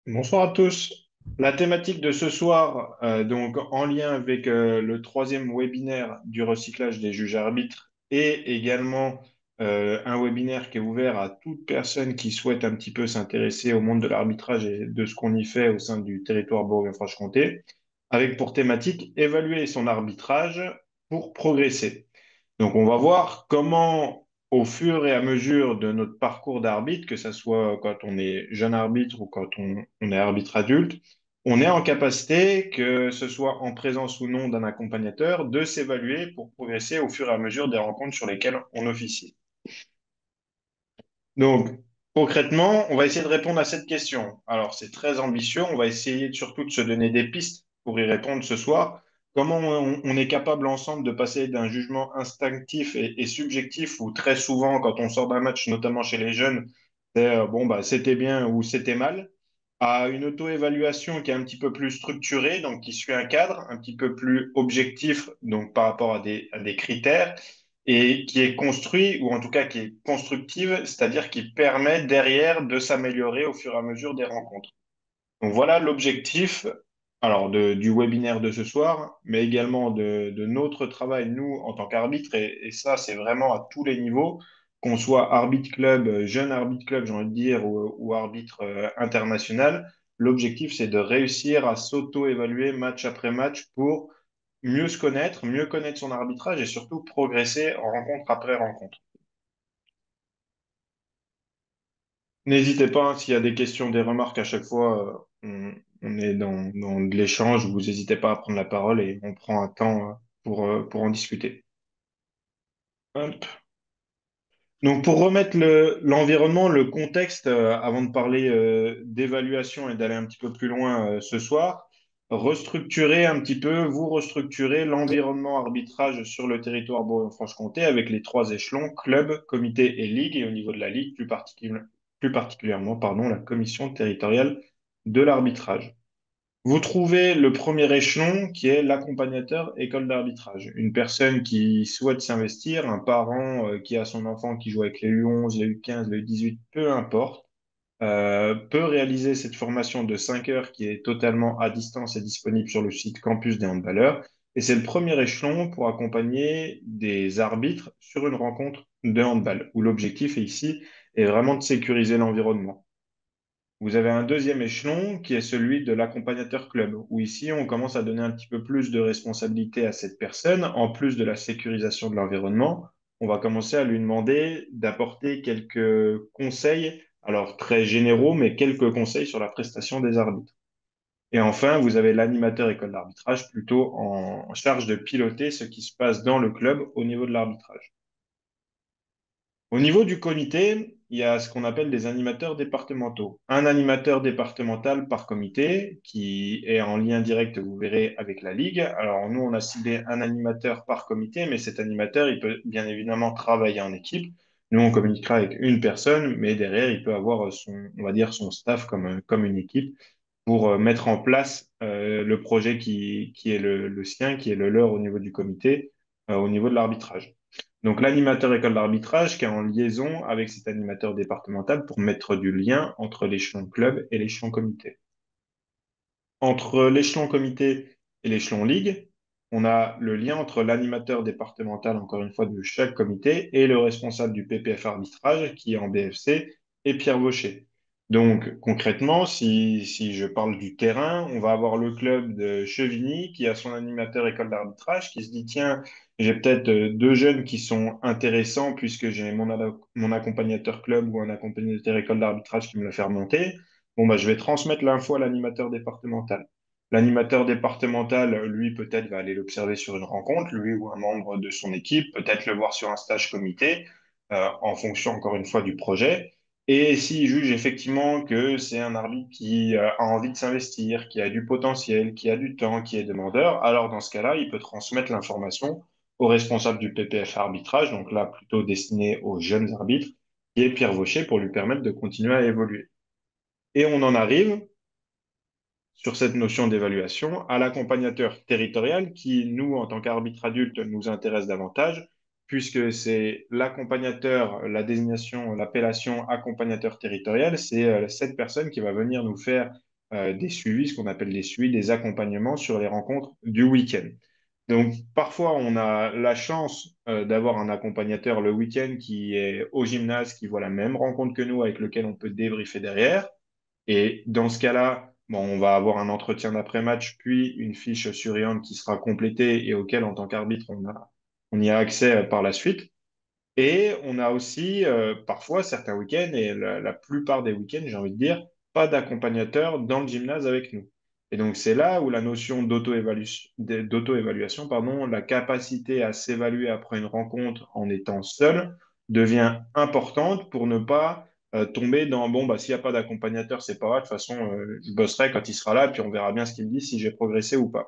Bonsoir à tous. La thématique de ce soir, donc en lien avec le troisième webinaire du recyclage des juges arbitres et également un webinaire qui est ouvert à toute personne qui souhaite un petit peu s'intéresser au monde de l'arbitrage et de ce qu'on y fait au sein du territoire Bourgogne-Franche-Comté, avec pour thématique évaluer son arbitrage pour progresser. Donc, on va voir comment, au fur et à mesure de notre parcours d'arbitre, que ce soit quand on est jeune arbitre ou quand on est arbitre adulte, on est en capacité, que ce soit en présence ou non d'un accompagnateur, de s'évaluer pour progresser au fur et à mesure des rencontres sur lesquelles on officie. Donc, concrètement, on va essayer de répondre à cette question. Alors, c'est très ambitieux. On va essayer surtout de se donner des pistes pour y répondre ce soir. Comment on est capable ensemble de passer d'un jugement instinctif et subjectif où très souvent, quand on sort d'un match, notamment chez les jeunes, c'est bon, bah, c'était bien ou c'était mal, à une auto-évaluation qui est un petit peu plus structurée, donc qui suit un cadre, un petit peu plus objectif, donc par rapport à des critères et qui est construit, ou en tout cas qui est constructive, c'est-à-dire qui permet derrière de s'améliorer au fur et à mesure des rencontres. Donc voilà l'objectif, alors du webinaire de ce soir, mais également de notre travail, nous, en tant qu'arbitre, et ça, c'est vraiment à tous les niveaux, qu'on soit arbitre club, jeune arbitre club, j'ai envie de dire, ou arbitre international. L'objectif, c'est de réussir à s'auto-évaluer match après match pour mieux connaître son arbitrage et surtout progresser en rencontre après rencontre. N'hésitez pas, hein, s'il y a des questions, des remarques à chaque fois, on est dans de l'échange, vous n'hésitez pas à prendre la parole et on prend un temps pour en discuter. Hop. Donc pour remettre l'environnement, le contexte, avant de parler d'évaluation et d'aller un petit peu plus loin ce soir, restructurer un petit peu, vous restructurez l'environnement arbitrage sur le territoire Bourgogne-Franche-Comté avec les trois échelons, club, comité et ligue, et au niveau de la ligue, plus particulièrement, pardon, la commission territoriale de l'arbitrage. Vous trouvez le premier échelon qui est l'accompagnateur école d'arbitrage. Une personne qui souhaite s'investir, un parent qui a son enfant qui joue avec les U11, les U15, les U18, peu importe, peut réaliser cette formation de 5 heures qui est totalement à distance et disponible sur le site Campus des handballeurs. Et c'est le premier échelon pour accompagner des arbitres sur une rencontre de handball, où l'objectif ici est vraiment de sécuriser l'environnement. Vous avez un deuxième échelon qui est celui de l'accompagnateur club, où ici on commence à donner un petit peu plus de responsabilité à cette personne, en plus de la sécurisation de l'environnement. On va commencer à lui demander d'apporter quelques conseils, alors très généraux, mais quelques conseils sur la prestation des arbitres. Et enfin, vous avez l'animateur école d'arbitrage plutôt en charge de piloter ce qui se passe dans le club au niveau de l'arbitrage. Au niveau du comité, il y a ce qu'on appelle des animateurs départementaux. Un animateur départemental par comité qui est en lien direct, vous verrez, avec la ligue. Alors nous, on a ciblé un animateur par comité, mais cet animateur, il peut bien évidemment travailler en équipe. Nous, on communiquera avec une personne, mais derrière, il peut avoir son, on va dire, son staff comme une équipe pour mettre en place le projet qui est le sien, qui est le leur au niveau du comité, au niveau de l'arbitrage. Donc l'animateur école d'arbitrage qui est en liaison avec cet animateur départemental pour mettre du lien entre l'échelon club et l'échelon comité. Entre l'échelon comité et l'échelon ligue, on a le lien entre l'animateur départemental, encore une fois, de chaque comité et le responsable du PPF arbitrage, qui est en BFC, et Pierre Vaucher. Donc, concrètement, si je parle du terrain, on va avoir le club de Chevigny qui a son animateur école d'arbitrage qui se dit, tiens, j'ai peut-être deux jeunes qui sont intéressants puisque j'ai mon accompagnateur club ou un accompagnateur école d'arbitrage qui me l'a fait remonter. Bon, bah, je vais transmettre l'info à l'animateur départemental. L'animateur départemental, lui, peut-être va aller l'observer sur une rencontre, lui ou un membre de son équipe, peut-être le voir sur un stage comité, en fonction, encore une fois, du projet. Et s'il juge effectivement que c'est un arbitre qui a envie de s'investir, qui a du potentiel, qui a du temps, qui est demandeur, alors dans ce cas-là, il peut transmettre l'information au responsable du PPF arbitrage, donc là, plutôt destiné aux jeunes arbitres, qui est Pierre Vaucher, pour lui permettre de continuer à évoluer. Et on en arrive sur cette notion d'évaluation à l'accompagnateur territorial qui, nous, en tant qu'arbitre adulte, nous intéresse davantage, puisque c'est l'accompagnateur, la désignation, l'appellation accompagnateur territorial, c'est cette personne qui va venir nous faire des suivis, ce qu'on appelle des suivis, des accompagnements sur les rencontres du week-end. Donc, parfois, on a la chance d'avoir un accompagnateur le week-end qui est au gymnase, qui voit la même rencontre que nous, avec lequel on peut débriefer derrière. Et dans ce cas-là, bon, on va avoir un entretien d'après-match, puis une fiche surveillante qui sera complétée et auquel, en tant qu'arbitre, on y a accès par la suite. Et on a aussi parfois certains week-ends, et la plupart des week-ends, j'ai envie de dire, pas d'accompagnateur dans le gymnase avec nous. Et donc c'est là où la notion d'auto-évaluation, pardon, la capacité à s'évaluer après une rencontre en étant seul, devient importante pour ne pas tomber dans, bon, bah, s'il n'y a pas d'accompagnateur, c'est pas grave, de toute façon, je bosserai quand il sera là, puis on verra bien ce qu'il me dit, si j'ai progressé ou pas.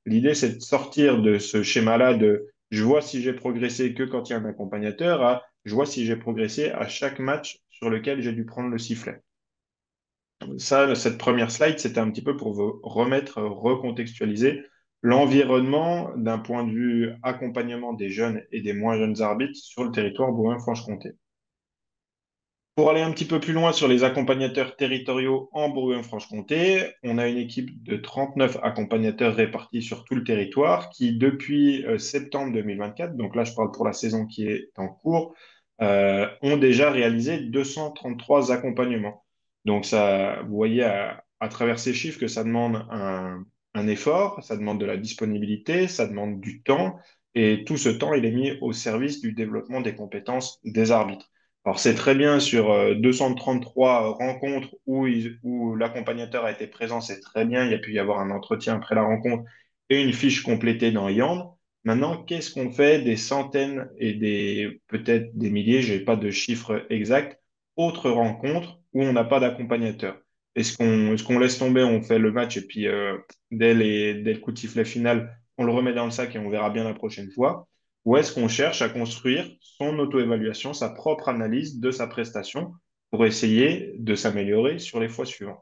L'idée, c'est de sortir de ce schéma-là de je vois si j'ai progressé que quand il y a un accompagnateur à je vois si j'ai progressé à chaque match sur lequel j'ai dû prendre le sifflet. Ça, cette première slide, c'était un petit peu pour vous remettre, recontextualiser l'environnement d'un point de vue accompagnement des jeunes et des moins jeunes arbitres sur le territoire Bourgogne-Franche-Comté. Pour aller un petit peu plus loin sur les accompagnateurs territoriaux en Bourgogne-Franche-Comté, on a une équipe de 39 accompagnateurs répartis sur tout le territoire qui, depuis septembre 2024, donc là je parle pour la saison qui est en cours, ont déjà réalisé 233 accompagnements. Donc ça, vous voyez à travers ces chiffres que ça demande un effort, ça demande de la disponibilité, ça demande du temps, et tout ce temps, il est mis au service du développement des compétences des arbitres. Alors, c'est très bien sur 233 rencontres où l'accompagnateur a été présent, c'est très bien. Il y a pu y avoir un entretien après la rencontre et une fiche complétée dans Yaml. Maintenant, qu'est-ce qu'on fait des centaines et peut-être des milliers, je n'ai pas de chiffre exact, autres rencontres où on n'a pas d'accompagnateur? Est-ce qu'on laisse tomber, on fait le match et puis dès le coup de sifflet final, on le remet dans le sac et on verra bien la prochaine fois? Ou est-ce qu'on cherche à construire son auto-évaluation, sa propre analyse de sa prestation pour essayer de s'améliorer sur les fois suivantes?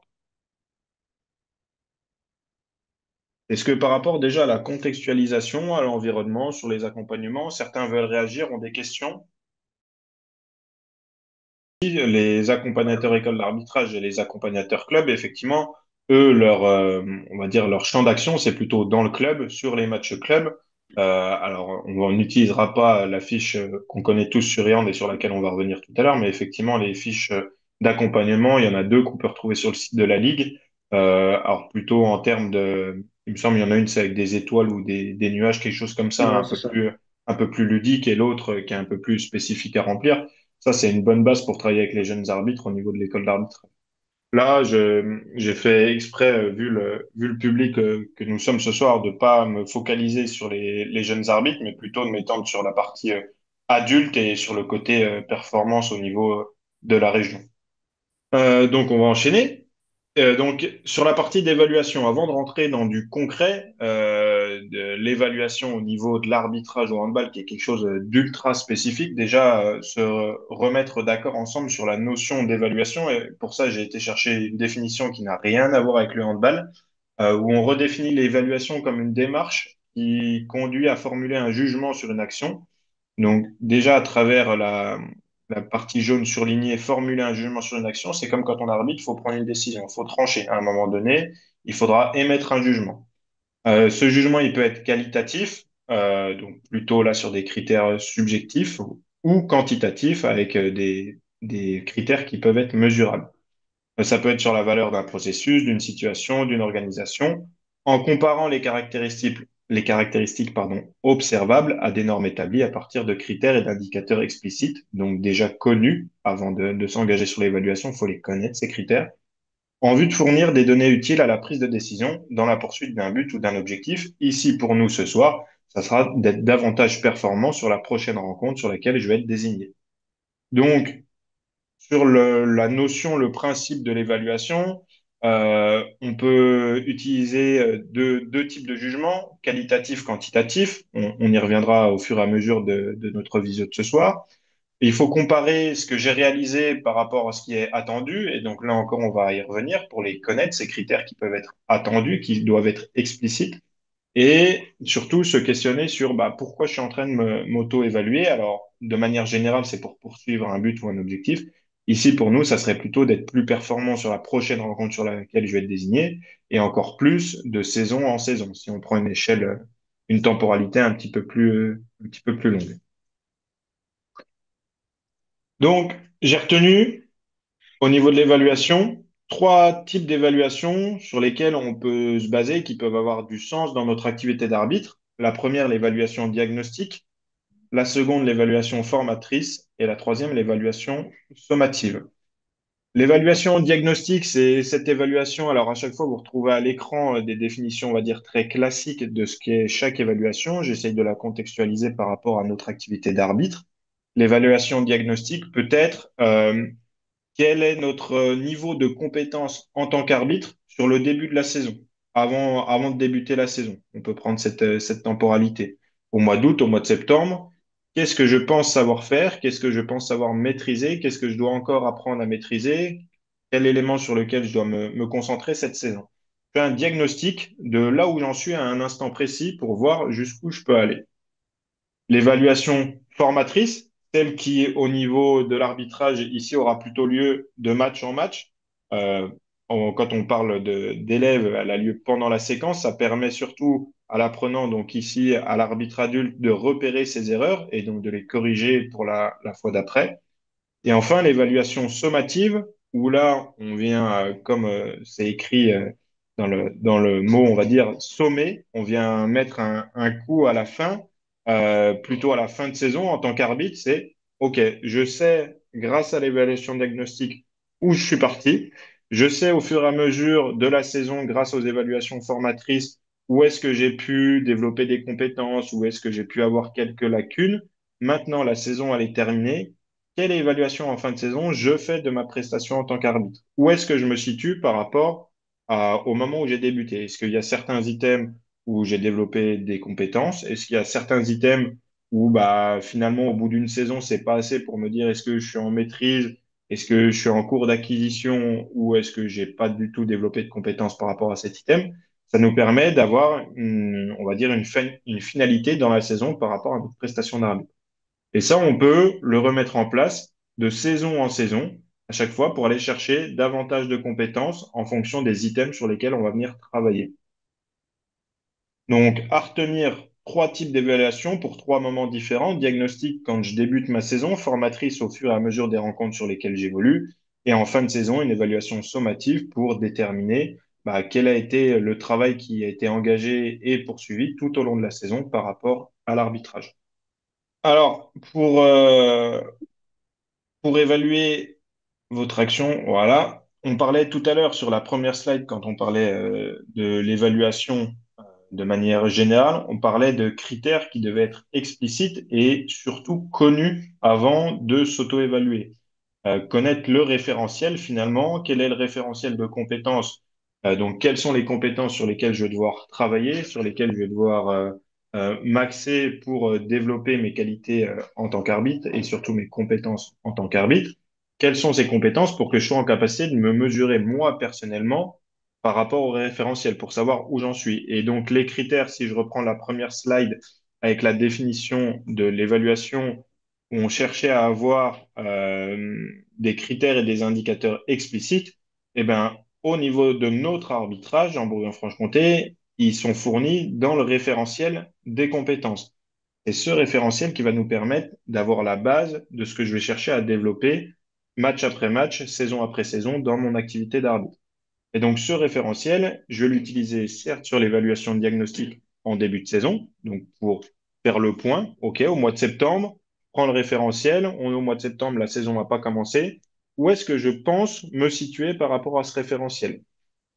Est-ce que par rapport déjà à la contextualisation, à l'environnement, sur les accompagnements, certains veulent réagir, ont des questions? Les accompagnateurs écoles d'arbitrage et les accompagnateurs club, effectivement, eux, on va dire, leur champ d'action, c'est plutôt dans le club, sur les matchs club. Alors, on n'utilisera pas la fiche qu'on connaît tous sur Yand et sur laquelle on va revenir tout à l'heure, mais effectivement, les fiches d'accompagnement, il y en a deux qu'on peut retrouver sur le site de la Ligue. Alors, plutôt en termes de, il me semble, il y en a une, c'est avec des étoiles ou des nuages, quelque chose comme ça, Ouais, c'est ça. un peu plus ludique, et l'autre qui est un peu plus spécifique à remplir. Ça, c'est une bonne base pour travailler avec les jeunes arbitres au niveau de l'école d'arbitre. Là, j'ai fait exprès, vu le public que nous sommes ce soir, de pas me focaliser sur les jeunes arbitres, mais plutôt de m'étendre sur la partie adulte et sur le côté performance au niveau de la région. Donc, on va enchaîner. Donc, sur la partie d'évaluation, avant de rentrer dans du concret, de l'évaluation au niveau de l'arbitrage au handball, qui est quelque chose d'ultra spécifique, déjà se remettre d'accord ensemble sur la notion d'évaluation. Et pour ça, j'ai été chercher une définition qui n'a rien à voir avec le handball, où on redéfinit l'évaluation comme une démarche qui conduit à formuler un jugement sur une action. Donc, déjà, à travers la partie jaune surlignée, formuler un jugement sur une action, c'est comme quand on arbitre, il faut prendre une décision, il faut trancher. À un moment donné, il faudra émettre un jugement. Ce jugement, il peut être qualitatif, donc plutôt là sur des critères subjectifs, ou quantitatif avec des critères qui peuvent être mesurables. Ça peut être sur la valeur d'un processus, d'une situation, d'une organisation, en comparant les caractéristiques pardon, observables à des normes établies à partir de critères et d'indicateurs explicites, donc déjà connus avant de s'engager sur l'évaluation, il faut les connaître, ces critères, en vue de fournir des données utiles à la prise de décision dans la poursuite d'un but ou d'un objectif. Ici, pour nous, ce soir, ça sera d'être davantage performant sur la prochaine rencontre sur laquelle je vais être désigné. Donc, sur la notion, le principe de l'évaluation, on peut utiliser deux types de jugements, qualitatif, quantitatif. On y reviendra au fur et à mesure de notre visio de ce soir. Et il faut comparer ce que j'ai réalisé par rapport à ce qui est attendu. Et donc là encore, on va y revenir pour les connaître, ces critères qui peuvent être attendus, qui doivent être explicites. Et surtout se questionner sur bah, pourquoi je suis en train de m'auto-évaluer. Alors, de manière générale, c'est pour poursuivre un but ou un objectif. Ici, pour nous, ça serait plutôt d'être plus performant sur la prochaine rencontre sur laquelle je vais être désigné et encore plus de saison en saison, si on prend une échelle, une temporalité un petit peu plus longue. Donc, j'ai retenu au niveau de l'évaluation, trois types d'évaluation sur lesquels on peut se baser, qui peuvent avoir du sens dans notre activité d'arbitre. La première, l'évaluation diagnostique. La seconde, l'évaluation formatrice. Et la troisième, l'évaluation sommative. L'évaluation diagnostique, c'est cette évaluation. Alors, à chaque fois, vous retrouvez à l'écran des définitions, on va dire, très classiques de ce qu'est chaque évaluation. J'essaye de la contextualiser par rapport à notre activité d'arbitre. L'évaluation diagnostique peut être quel est notre niveau de compétence en tant qu'arbitre sur le début de la saison, avant de débuter la saison. On peut prendre cette temporalité. Au mois d'août, au mois de septembre, qu'est-ce que je pense savoir faire? Qu'est-ce que je pense savoir maîtriser? Qu'est-ce que je dois encore apprendre à maîtriser? Quel élément sur lequel je dois me concentrer cette saison? Je fais un diagnostic de là où j'en suis à un instant précis pour voir jusqu'où je peux aller. L'évaluation formatrice, celle qui, au niveau de l'arbitrage, ici, aura plutôt lieu de match en match. Euh, Quand on parle d'élèves, elle a lieu pendant la séquence. Ça permet surtout à l'apprenant, donc ici, à l'arbitre adulte, de repérer ses erreurs et donc de les corriger pour la fois d'après. Et enfin, l'évaluation sommative, où là, on vient, comme c'est écrit dans le mot, on va dire, sommer, on vient mettre un coup à la fin, plutôt à la fin de saison en tant qu'arbitre, c'est, OK, je sais, grâce à l'évaluation diagnostique, où je suis parti. Je sais au fur et à mesure de la saison, grâce aux évaluations formatrices, où est-ce que j'ai pu développer des compétences, où est-ce que j'ai pu avoir quelques lacunes. Maintenant, la saison, elle est terminée. Quelle évaluation en fin de saison je fais de ma prestation en tant qu'arbitre? Où est-ce que je me situe par rapport au moment où j'ai débuté? Est-ce qu'il y a certains items où j'ai développé des compétences? Est-ce qu'il y a certains items où bah, finalement, au bout d'une saison, c'est pas assez pour me dire est-ce que je suis en maîtrise, est-ce que je suis en cours d'acquisition ou est-ce que j'ai pas du tout développé de compétences par rapport à cet item? Ça nous permet d'avoir, on va dire, une finalité dans la saison par rapport à notre prestation d'arbitre. Et ça, on peut le remettre en place de saison en saison, à chaque fois, pour aller chercher davantage de compétences en fonction des items sur lesquels on va venir travailler. Donc, à retenir trois types d'évaluation pour trois moments différents. Diagnostic quand je débute ma saison, formatrice au fur et à mesure des rencontres sur lesquelles j'évolue, et en fin de saison, une évaluation sommative pour déterminer bah, quel a été le travail qui a été engagé et poursuivi tout au long de la saison par rapport à l'arbitrage. Alors, pour évaluer votre action, voilà. On parlait tout à l'heure sur la première slide, quand on parlait de l'évaluation de manière générale, on parlait de critères qui devaient être explicites et surtout connus avant de s'auto-évaluer. Connaître le référentiel finalement, quel est le référentiel de compétences, donc quelles sont les compétences sur lesquelles je vais devoir travailler, sur lesquelles je vais devoir m'axer pour développer mes qualités en tant qu'arbitre et surtout mes compétences en tant qu'arbitre. Quelles sont ces compétences pour que je sois en capacité de me mesurer moi personnellement par rapport au référentiel pour savoir où j'en suis. Et donc les critères, si je reprends la première slide avec la définition de l'évaluation où on cherchait à avoir des critères et des indicateurs explicites, eh ben, au niveau de notre arbitrage en Bourgogne-Franche-Comté, ils sont fournis dans le référentiel des compétences. C'est ce référentiel qui va nous permettre d'avoir la base de ce que je vais chercher à développer match après match, saison après saison dans mon activité d'arbitre. Et donc, ce référentiel, je vais l'utiliser certes sur l'évaluation diagnostique en début de saison, donc pour faire le point, OK, au mois de septembre, prends le référentiel, on est au mois de septembre, la saison n'a pas commencé. Où est-ce que je pense me situer par rapport à ce référentiel?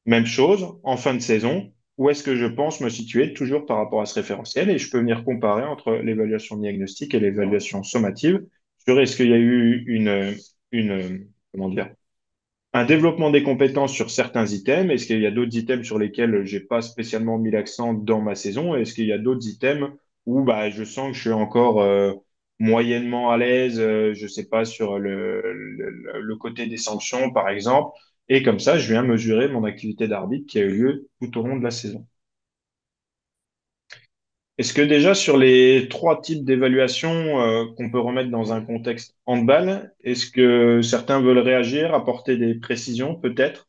Même chose, en fin de saison, où est-ce que je pense me situer toujours par rapport à ce référentiel? Et je peux venir comparer entre l'évaluation diagnostique et l'évaluation sommative sur est-ce qu'il y a eu comment dire, un développement des compétences sur certains items. Est-ce qu'il y a d'autres items sur lesquels j'ai pas spécialement mis l'accent dans ma saison? Est-ce qu'il y a d'autres items où bah, je sens que je suis encore moyennement à l'aise, je sais pas, sur le côté des sanctions, par exemple. Et comme ça, je viens mesurer mon activité d'arbitre qui a eu lieu tout au long de la saison. Est-ce que déjà sur les trois types d'évaluation qu'on peut remettre dans un contexte handball, est-ce que certains veulent réagir, apporter des précisions peut-être,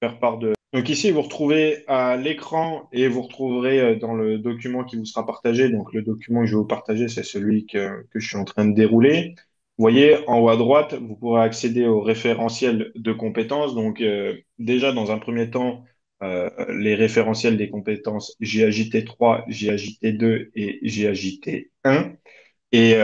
faire part de... Donc ici, vous retrouvez à l'écran et vous retrouverez dans le document qui vous sera partagé. Donc le document que je vais vous partager, c'est celui que je suis en train de dérouler. Vous voyez, en haut à droite, vous pourrez accéder au référentiel de compétences. Donc déjà, dans un premier temps, les référentiels des compétences GAJT3, GAJT2 et GAJT1. Et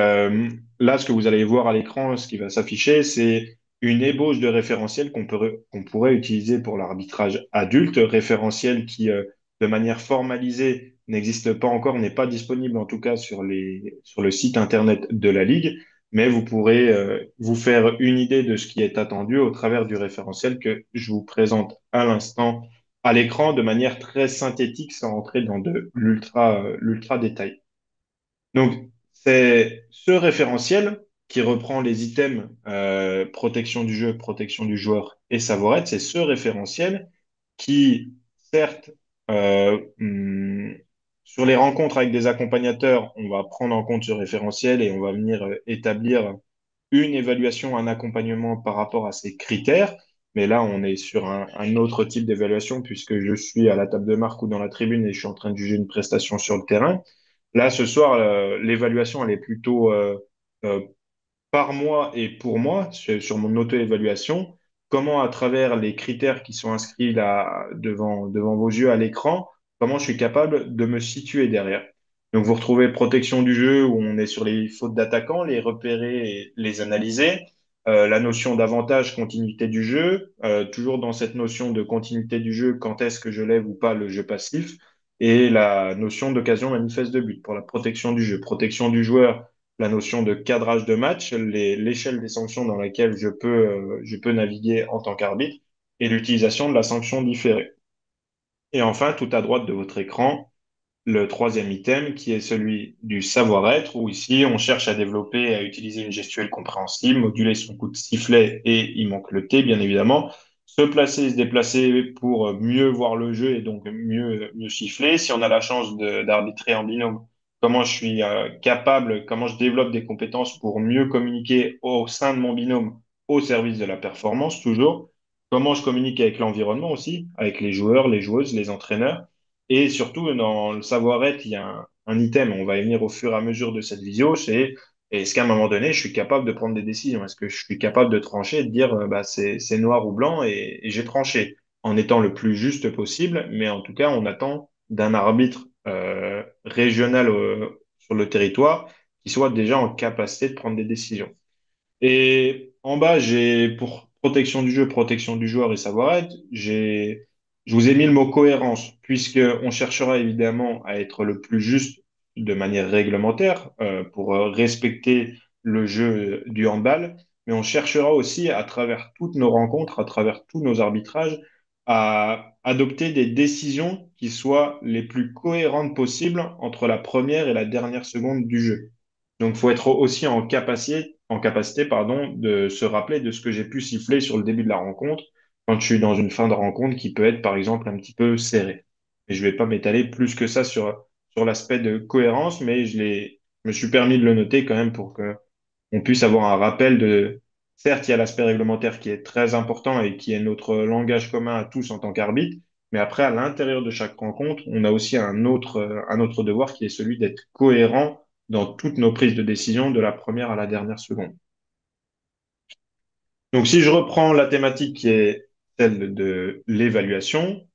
là, ce que vous allez voir à l'écran, ce qui va s'afficher, c'est une ébauche de référentiel qu'on pourrait utiliser pour l'arbitrage adulte, référentiel qui, de manière formalisée, n'existe pas encore, n'est pas disponible en tout cas sur le site internet de la Ligue, mais vous pourrez vous faire une idée de ce qui est attendu au travers du référentiel que je vous présente à l'instant à l'écran de manière très synthétique sans rentrer dans de l'ultra détail. Donc, c'est ce référentiel qui reprend les items protection du jeu, protection du joueur et savoir-être. C'est ce référentiel qui, certes, sur les rencontres avec des accompagnateurs, on va prendre en compte ce référentiel et on va venir établir une évaluation, un accompagnement par rapport à ces critères. Mais là, on est sur un autre type d'évaluation puisque je suis à la table de marque ou dans la tribune et je suis en train de juger une prestation sur le terrain. Là, ce soir, l'évaluation, elle est plutôt euh, par moi et pour moi, sur mon auto-évaluation, comment à travers les critères qui sont inscrits là devant vos yeux à l'écran, comment je suis capable de me situer derrière. Donc vous retrouvez protection du jeu où on est sur les fautes d'attaquant, les repérer et les analyser. La notion d'avantage, continuité du jeu, toujours dans cette notion de continuité du jeu, quand est-ce que je lève ou pas le jeu passif, et la notion d'occasion manifeste de but pour la protection du jeu, protection du joueur, la notion de cadrage de match, l'échelle des sanctions dans laquelle je peux naviguer en tant qu'arbitre et l'utilisation de la sanction différée. Et enfin, tout à droite de votre écran, le troisième item qui est celui du savoir-être, où ici on cherche à développer et à utiliser une gestuelle compréhensible, moduler son coup de sifflet et il manque le T bien évidemment, se placer et se déplacer pour mieux voir le jeu et donc mieux siffler. Si on a la chance d'arbitrer en binôme, comment je suis capable, comment je développe des compétences pour mieux communiquer au sein de mon binôme au service de la performance toujours. Comment je communique avec l'environnement aussi, avec les joueurs, les joueuses, les entraîneurs et surtout, dans le savoir-être, il y a un item, on va y venir au fur et à mesure de cette vidéo, c'est est-ce qu'à un moment donné, je suis capable de prendre des décisions? Est-ce que je suis capable de trancher et de dire bah, c'est noir ou blanc et j'ai tranché en étant le plus juste possible, mais en tout cas, on attend d'un arbitre régional sur le territoire qui soit déjà en capacité de prendre des décisions. Et en bas, j'ai pour protection du jeu, protection du joueur et savoir-être, je vous ai mis le mot cohérence, puisque on cherchera évidemment à être le plus juste de manière réglementaire pour respecter le jeu du handball, mais on cherchera aussi à travers toutes nos rencontres, à travers tous nos arbitrages, à adopter des décisions qui soient les plus cohérentes possibles entre la première et la dernière seconde du jeu. Donc, faut être aussi en capacité, pardon, de se rappeler de ce que j'ai pu siffler sur le début de la rencontre quand je suis dans une fin de rencontre qui peut être, par exemple, un petit peu serrée. Et je vais pas m'étaler plus que ça sur l'aspect de cohérence, mais je me suis permis de le noter quand même pour que on puisse avoir un rappel de, certes, il y a l'aspect réglementaire qui est très important et qui est notre langage commun à tous en tant qu'arbitre, mais après, à l'intérieur de chaque rencontre, on a aussi un autre devoir qui est celui d'être cohérent dans toutes nos prises de décision de la première à la dernière seconde. Donc, si je reprends la thématique qui est celle de l'évaluation,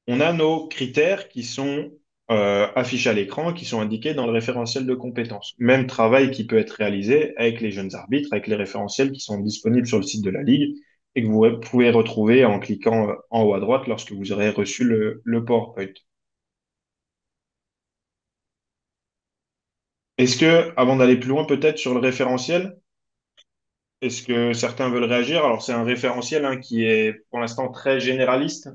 on a nos critères qui sont affichés à l'écran, qui sont indiqués dans le référentiel de compétences. Même travail qui peut être réalisé avec les jeunes arbitres, avec les référentiels qui sont disponibles sur le site de la Ligue et que vous pouvez retrouver en cliquant en haut à droite lorsque vous aurez reçu le PowerPoint. Est-ce que, avant d'aller plus loin, peut-être sur le référentiel, est-ce que certains veulent réagir? Alors, c'est un référentiel hein, qui est pour l'instant très généraliste.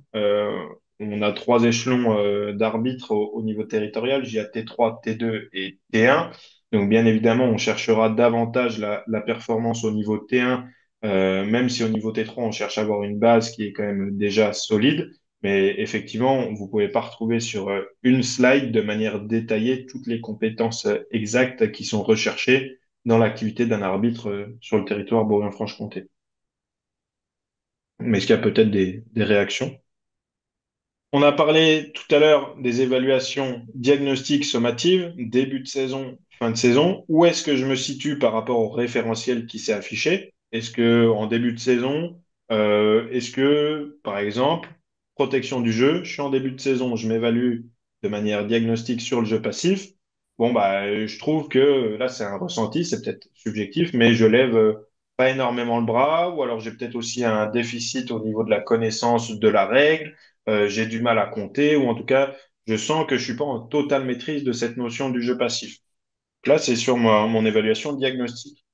On a trois échelons d'arbitres au niveau territorial, JA T3, T2 et T1. Donc, bien évidemment, on cherchera davantage la performance au niveau T1, même si au niveau T3, on cherche à avoir une base qui est quand même déjà solide. Mais effectivement, vous pouvez pas retrouver sur une slide de manière détaillée toutes les compétences exactes qui sont recherchées dans l'activité d'un arbitre sur le territoire Bourgogne-Franche-Comté. Mais est-ce qu'il y a peut-être des réactions? On a parlé tout à l'heure des évaluations diagnostiques sommatives, début de saison, fin de saison. Où est-ce que je me situe par rapport au référentiel qui s'est affiché? Est-ce que en début de saison, est-ce que, par exemple, protection du jeu, je suis en début de saison, je m'évalue de manière diagnostique sur le jeu passif. Bon, bah, je trouve que là, c'est un ressenti, c'est peut-être subjectif, mais je lève pas énormément le bras, ou alors j'ai peut-être aussi un déficit au niveau de la connaissance de la règle, j'ai du mal à compter, ou en tout cas, je sens que je suis pas en totale maîtrise de cette notion du jeu passif. Là, c'est sur mon évaluation diagnostique.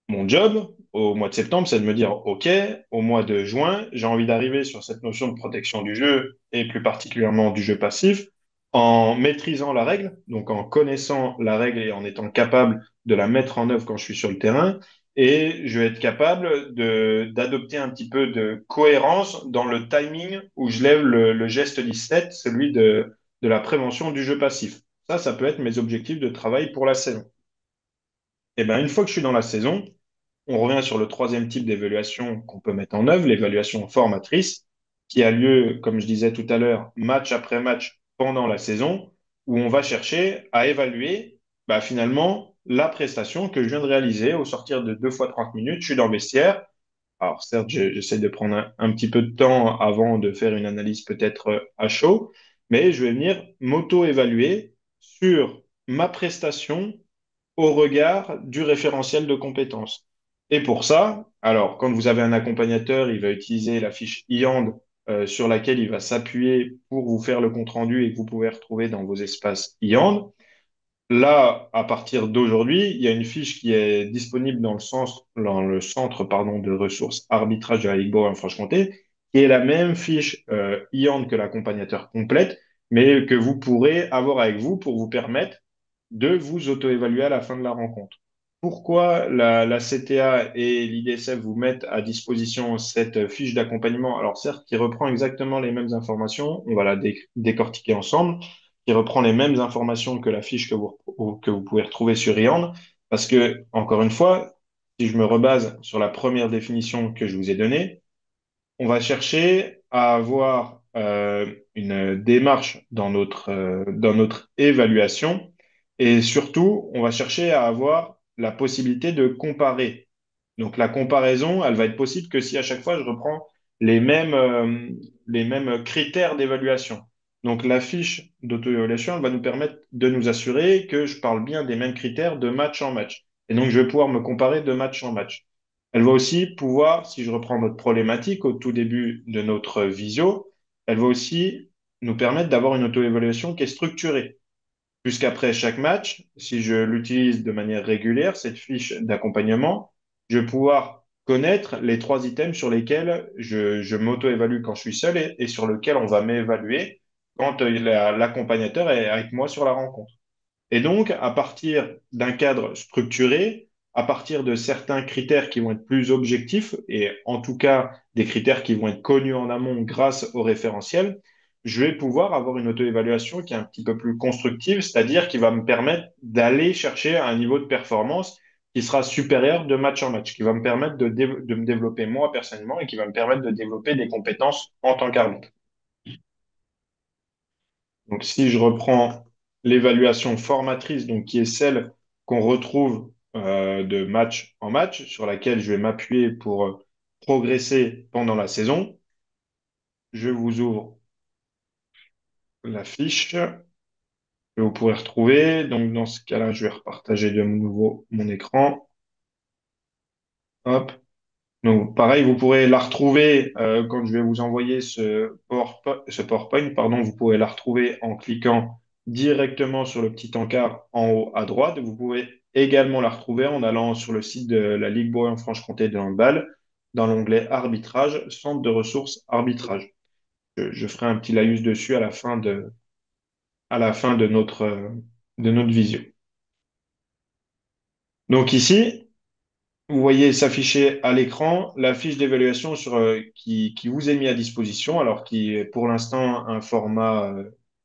Mon job, au mois de septembre, c'est de me dire, OK, au mois de juin, j'ai envie d'arriver sur cette notion de protection du jeu, et plus particulièrement du jeu passif, en maîtrisant la règle, donc en connaissant la règle et en étant capable de la mettre en œuvre quand je suis sur le terrain. Et je vais être capable d'adopter un petit peu de cohérence dans le timing où je lève le geste 17, celui de la prévention du jeu passif. Ça peut être mes objectifs de travail pour la saison. Et ben, une fois que je suis dans la saison, on revient sur le troisième type d'évaluation qu'on peut mettre en œuvre, l'évaluation formatrice, qui a lieu, comme je disais tout à l'heure, match après match pendant la saison, où on va chercher à évaluer finalement la prestation que je viens de réaliser au sortir de 2 fois 30 minutes. Je suis dans le vestiaire. Alors certes, j'essaie de prendre un petit peu de temps avant de faire une analyse peut-être à chaud, mais je vais venir m'auto-évaluer sur ma prestation au regard du référentiel de compétences. Et pour ça, alors, quand vous avez un accompagnateur, il va utiliser la fiche IAND sur laquelle il va s'appuyer pour vous faire le compte-rendu et que vous pouvez retrouver dans vos espaces IAND. Là, à partir d'aujourd'hui, il y a une fiche qui est disponible dans le centre pardon, de ressources arbitrage de la Ligue Bourgogne-Franche-Comté, qui est la même fiche IAND que l'accompagnateur complète, mais que vous pourrez avoir avec vous pour vous permettre de vous auto-évaluer à la fin de la rencontre. Pourquoi la CTA et l'IDSF vous mettent à disposition cette fiche d'accompagnement? Alors certes, qui reprend exactement les mêmes informations, on va la décortiquer ensemble, qui reprend les mêmes informations que la fiche que vous pouvez retrouver sur IAND, parce que, encore une fois, si je me rebase sur la première définition que je vous ai donnée, on va chercher à avoir une démarche dans notre évaluation et surtout, on va chercher à avoir la possibilité de comparer. Donc la comparaison, elle va être possible que si à chaque fois je reprends les mêmes, euh, les mêmes critères d'évaluation. Donc la fiche d'auto-évaluation, elle va nous permettre de nous assurer que je parle bien des mêmes critères de match en match. Et donc je vais pouvoir me comparer de match en match. Elle va aussi pouvoir, si je reprends notre problématique au tout début de notre visio, elle va aussi nous permettre d'avoir une auto-évaluation qui est structurée. Puisqu'après chaque match, si je l'utilise de manière régulière, cette fiche d'accompagnement, je vais pouvoir connaître les 3 items sur lesquels je m'auto-évalue quand je suis seul et sur lesquels on va m'évaluer quand l'accompagnateur est avec moi sur la rencontre. Et donc, à partir d'un cadre structuré, à partir de certains critères qui vont être plus objectifs, et en tout cas des critères qui vont être connus en amont grâce au référentiel, je vais pouvoir avoir une auto-évaluation qui est un petit peu plus constructive, c'est-à-dire qui va me permettre d'aller chercher un niveau de performance qui sera supérieur de match en match, qui va me permettre de me développer moi personnellement et qui va me permettre de développer des compétences en tant qu'arbitre. Donc, si je reprends l'évaluation formatrice, donc qui est celle qu'on retrouve de match en match, sur laquelle je vais m'appuyer pour progresser pendant la saison, je vous ouvre la fiche que vous pourrez retrouver. Donc, dans ce cas-là, je vais repartager de nouveau mon écran. Hop. Donc, pareil, vous pourrez la retrouver quand je vais vous envoyer ce PowerPoint, pardon, vous pourrez la retrouver en cliquant directement sur le petit encart en haut à droite. Vous pouvez également la retrouver en allant sur le site de la Ligue Bourgogne-Franche-Comté de handball, dans l'onglet arbitrage, centre de ressources arbitrage. Je ferai un petit laïus dessus à la fin de notre visio. Donc ici, vous voyez s'afficher à l'écran la fiche d'évaluation qui vous est mise à disposition, alors qui est pour l'instant un format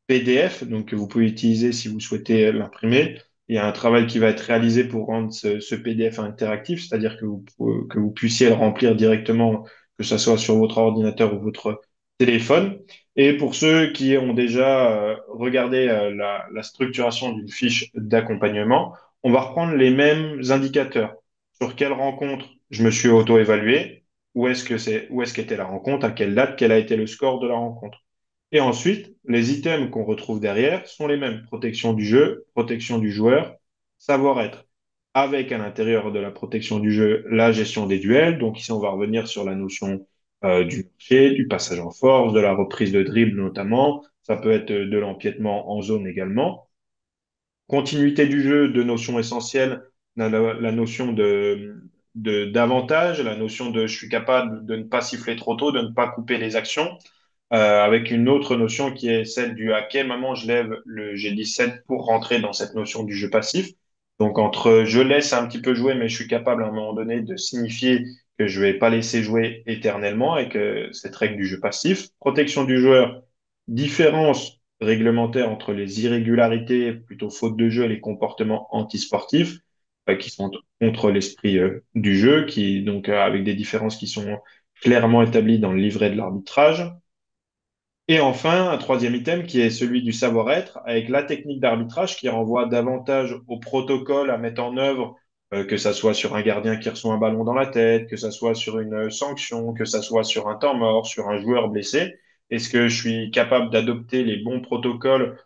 PDF, donc que vous pouvez utiliser si vous souhaitez l'imprimer. Il y a un travail qui va être réalisé pour rendre ce PDF interactif, c'est-à-dire que vous puissiez le remplir directement, que ce soit sur votre ordinateur ou votre téléphone. Et pour ceux qui ont déjà regardé la structuration d'une fiche d'accompagnement, on va reprendre les mêmes indicateurs sur quelle rencontre je me suis auto-évalué, où est-ce qu'était la rencontre, à quelle date, quel a été le score de la rencontre. Et ensuite, les items qu'on retrouve derrière sont les mêmes. Protection du jeu, protection du joueur, savoir-être. Avec à l'intérieur de la protection du jeu, la gestion des duels. Donc ici, on va revenir sur la notion du marché, du passage en force, de la reprise de dribble notamment. Ça peut être de l'empiètement en zone également. Continuité du jeu, deux notions essentielles, la notion d'avantage, la notion de je suis capable de ne pas siffler trop tôt, de ne pas couper les actions, avec une autre notion qui est celle du à quel moment je lève le G17 pour rentrer dans cette notion du jeu passif. Donc entre je laisse un petit peu jouer, mais je suis capable à un moment donné de signifier que je vais pas laisser jouer éternellement et que cette règle du jeu passif. Protection du joueur, différence réglementaire entre les irrégularités, plutôt faute de jeu, et les comportements antisportifs, qui sont contre l'esprit du jeu, qui donc avec des différences qui sont clairement établies dans le livret de l'arbitrage. Et enfin, un troisième item qui est celui du savoir-être, avec la technique d'arbitrage qui renvoie davantage au protocole à mettre en œuvre, que ça soit sur un gardien qui reçoit un ballon dans la tête, que ça soit sur une sanction, que ça soit sur un temps mort, sur un joueur blessé. Est-ce que je suis capable d'adopter les bons protocoles,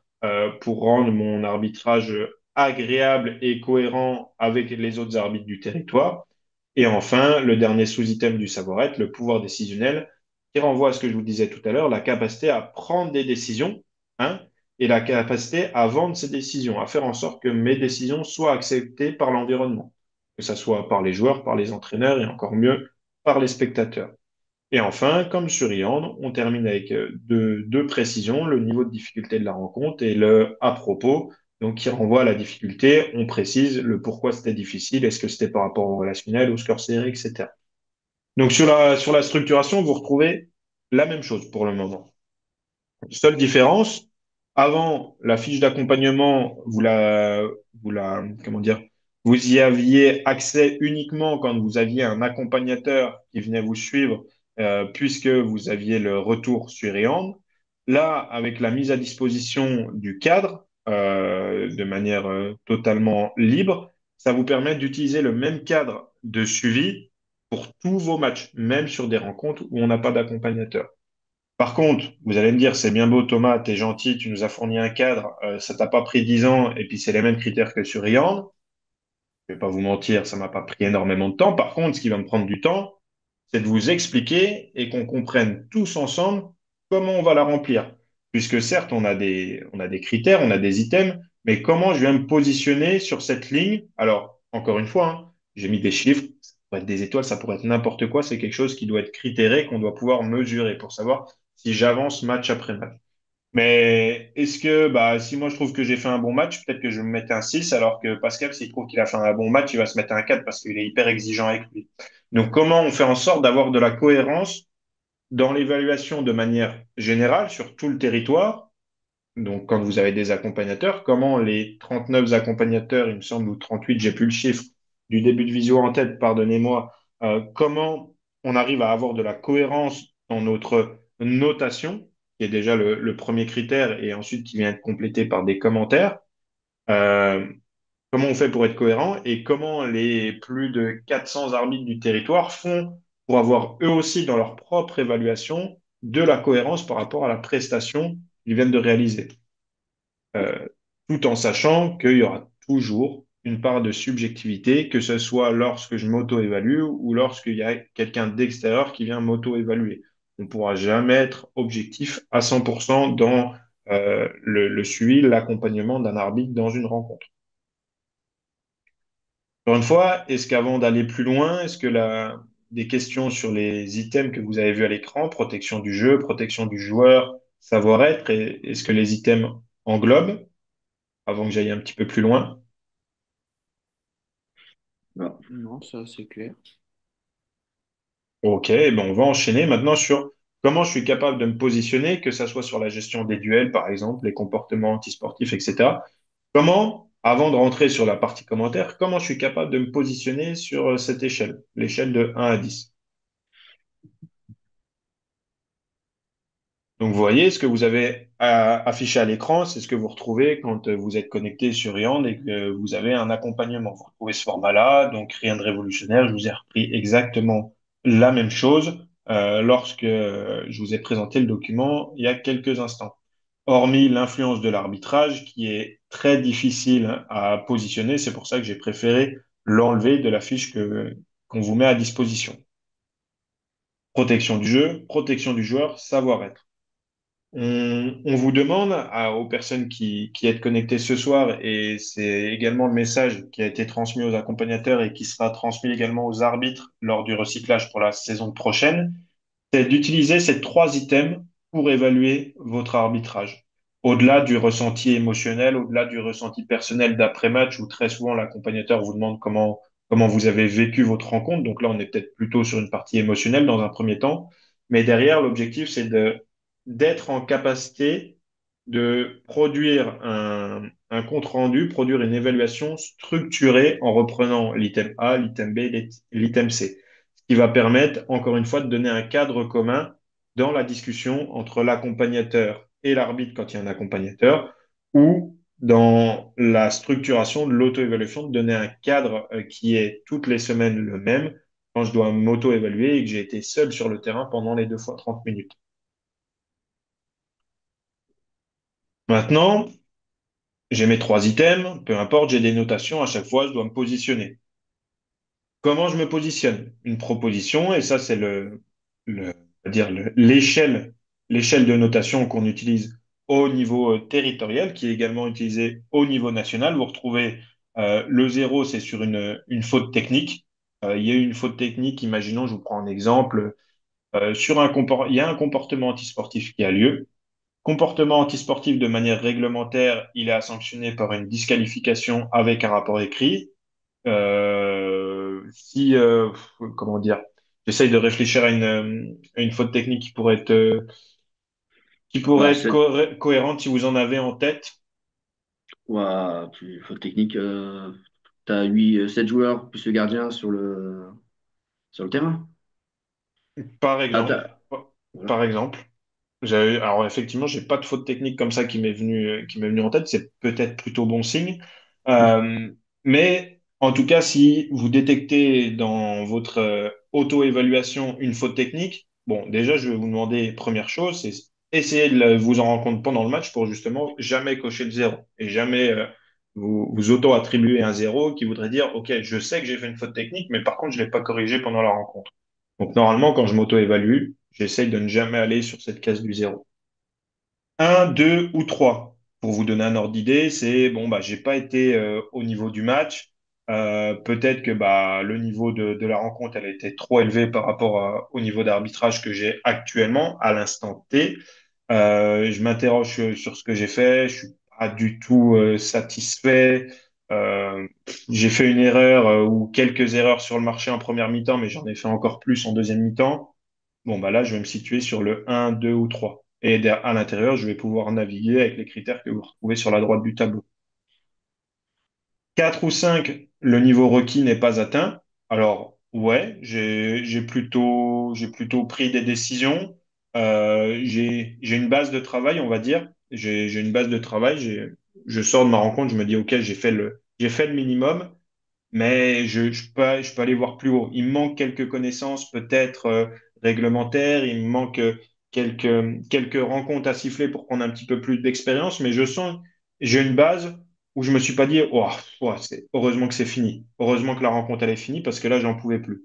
pour rendre mon arbitrage agréable et cohérent avec les autres arbitres du territoire? Et enfin, le dernier sous-item du savoir-être, le pouvoir décisionnel, qui renvoie à ce que je vous disais tout à l'heure, la capacité à prendre des décisions, hein, et la capacité à vendre ces décisions, à faire en sorte que mes décisions soient acceptées par l'environnement, que ce soit par les joueurs, par les entraîneurs et encore mieux par les spectateurs. Et enfin, comme sur Ian, on termine avec deux précisions, le niveau de difficulté de la rencontre et le à propos, donc qui renvoie à la difficulté. On précise le pourquoi c'était difficile, est-ce que c'était par rapport au relationnel, au score serré, etc. Donc sur la structuration, vous retrouvez la même chose pour le moment. Seule différence, avant la fiche d'accompagnement, comment dire, vous y aviez accès uniquement quand vous aviez un accompagnateur qui venait vous suivre, puisque vous aviez le retour sur Eand. Là, avec la mise à disposition du cadre, de manière totalement libre, ça vous permet d'utiliser le même cadre de suivi pour tous vos matchs, même sur des rencontres où on n'a pas d'accompagnateur. Par contre, vous allez me dire, c'est bien beau, Thomas, t'es gentil, tu nous as fourni un cadre, ça t'a pas pris 10 ans, et puis c'est les mêmes critères que sur Yann. Je vais pas vous mentir, ça m'a pas pris énormément de temps. Par contre, ce qui va me prendre du temps, c'est de vous expliquer et qu'on comprenne tous ensemble comment on va la remplir. Puisque certes, on a des critères, on a des items, mais comment je viens me positionner sur cette ligne? Alors, encore une fois, hein, j'ai mis des chiffres, ça pourrait être des étoiles, ça pourrait être n'importe quoi, c'est quelque chose qui doit être critéré, qu'on doit pouvoir mesurer pour savoir si j'avance match après match. Mais est-ce que, bah, si moi je trouve que j'ai fait un bon match, peut-être que je vais me mettre un 6, alors que Pascal, s'il trouve qu'il a fait un bon match, il va se mettre un 4 parce qu'il est hyper exigeant avec lui. Donc, comment on fait en sorte d'avoir de la cohérence dans l'évaluation de manière générale sur tout le territoire? Donc, quand vous avez des accompagnateurs, comment les 39 accompagnateurs, il me semble, ou 38, j'ai plus le chiffre, du début de visio en tête, pardonnez-moi, comment on arrive à avoir de la cohérence dans notre notation, qui est déjà le premier critère, et ensuite qui vient être complété par des commentaires. Euh, Comment on fait pour être cohérent et comment les plus de 400 arbitres du territoire font pour avoir eux aussi dans leur propre évaluation de la cohérence par rapport à la prestation qu'ils viennent de réaliser, euh, tout en sachant qu'il y aura toujours une part de subjectivité, que ce soit lorsque je m'auto-évalue ou lorsqu'il y a quelqu'un d'extérieur qui vient m'auto-évaluer. On ne pourra jamais être objectif à 100% dans le suivi, l'accompagnement d'un arbitre dans une rencontre. Encore une fois, est-ce qu'avant d'aller plus loin, des questions sur les items que vous avez vus à l'écran, protection du jeu, protection du joueur, savoir-être, est-ce que les items englobent, avant que j'aille un petit peu plus loin? Non, ça c'est clair. Ok, ben on va enchaîner maintenant sur comment je suis capable de me positionner, que ça soit sur la gestion des duels, par exemple, les comportements antisportifs, etc. Comment, avant de rentrer sur la partie commentaire, comment je suis capable de me positionner sur cette échelle, l'échelle de 1 à 10. Donc, vous voyez, ce que vous avez affiché à l'écran, c'est ce que vous retrouvez quand vous êtes connecté sur Yand et que vous avez un accompagnement. Vous retrouvez ce format-là, donc rien de révolutionnaire. Je vous ai repris exactement la même chose lorsque je vous ai présenté le document il y a quelques instants. Hormis l'influence de l'arbitrage qui est très difficile à positionner, c'est pour ça que j'ai préféré l'enlever de la fiche qu'on vous met à disposition. Protection du jeu, protection du joueur, savoir-être. On vous demande aux personnes qui êtes connectées ce soir, et c'est également le message qui a été transmis aux accompagnateurs et qui sera transmis également aux arbitres lors du recyclage pour la saison prochaine, c'est d'utiliser ces trois items pour évaluer votre arbitrage. Au-delà du ressenti émotionnel, au-delà du ressenti personnel d'après-match, où très souvent l'accompagnateur vous demande comment vous avez vécu votre rencontre. Donc là, on est peut-être plutôt sur une partie émotionnelle dans un premier temps. Mais derrière, l'objectif, c'est d'être en capacité de produire un compte-rendu, produire une évaluation structurée en reprenant l'item A, l'item B, l'item C, ce qui va permettre, encore une fois, de donner un cadre commun dans la discussion entre l'accompagnateur et l'arbitre quand il y a un accompagnateur, ou dans la structuration de l'auto-évaluation, de donner un cadre qui est toutes les semaines le même quand je dois m'auto-évaluer et que j'ai été seul sur le terrain pendant les 2 fois 30 minutes. Maintenant, j'ai mes trois items, peu importe, j'ai des notations, à chaque fois, je dois me positionner. Comment je me positionne? Une proposition, et ça, c'est on va dire l'échelle de notation qu'on utilise au niveau territorial, qui est également utilisée au niveau national. Vous retrouvez le zéro, c'est sur une faute technique. Il y a eu une faute technique, imaginons, je vous prends un exemple, il y a un comportement antisportif qui a lieu. Comportement antisportif de manière réglementaire, il est à sanctionner par une disqualification avec un rapport écrit. Si, comment dire, j'essaye de réfléchir à une faute technique qui pourrait Bah, être cette, cohérente si vous en avez en tête, faute technique, t'as 7 joueurs plus le gardien sur le terrain. par Ah, exemple. voilà. Par exemple. Alors effectivement, j'ai pas de faute technique comme ça qui m'est venu en tête. C'est peut-être plutôt bon signe. Euh, mais en tout cas, si vous détectez dans votre auto-évaluation une faute technique, bon, déjà, je vais vous demander, première chose, c'est essayer de vous en rendre compte pendant le match pour justement jamais cocher le zéro et jamais vous auto-attribuer un zéro qui voudrait dire, OK, je sais que j'ai fait une faute technique, mais par contre, je l'ai pas corrigé pendant la rencontre. Donc normalement, quand je m'auto-évalue, j'essaye de ne jamais aller sur cette case du zéro. Un, deux ou trois. Pour vous donner un ordre d'idée, c'est bon, bah, j'ai pas été au niveau du match. Peut-être que bah, le niveau de la rencontre, elle a été trop élevé par rapport au niveau d'arbitrage que j'ai actuellement à l'instant T. Je m'interroge sur ce que j'ai fait. Je suis pas du tout satisfait. J'ai fait une erreur ou quelques erreurs sur le marché en première mi-temps, mais j'en ai fait encore plus en deuxième mi-temps. Bon, bah là, je vais me situer sur le un, 2 ou 3. Et à l'intérieur, je vais pouvoir naviguer avec les critères que vous retrouvez sur la droite du tableau. 4 ou 5, le niveau requis n'est pas atteint. Alors, ouais, j'ai plutôt pris des décisions. J'ai une base de travail, on va dire. J'ai une base de travail. Je sors de ma rencontre, je me dis, OK, j'ai fait le minimum, mais je peux aller voir plus haut. Il me manque quelques connaissances peut-être réglementaires, il me manque quelques rencontres à siffler pour prendre un petit peu plus d'expérience, mais je sens, j'ai une base où je me suis pas dit, oh, heureusement que c'est fini, heureusement que la rencontre elle est finie parce que là, j'en pouvais plus.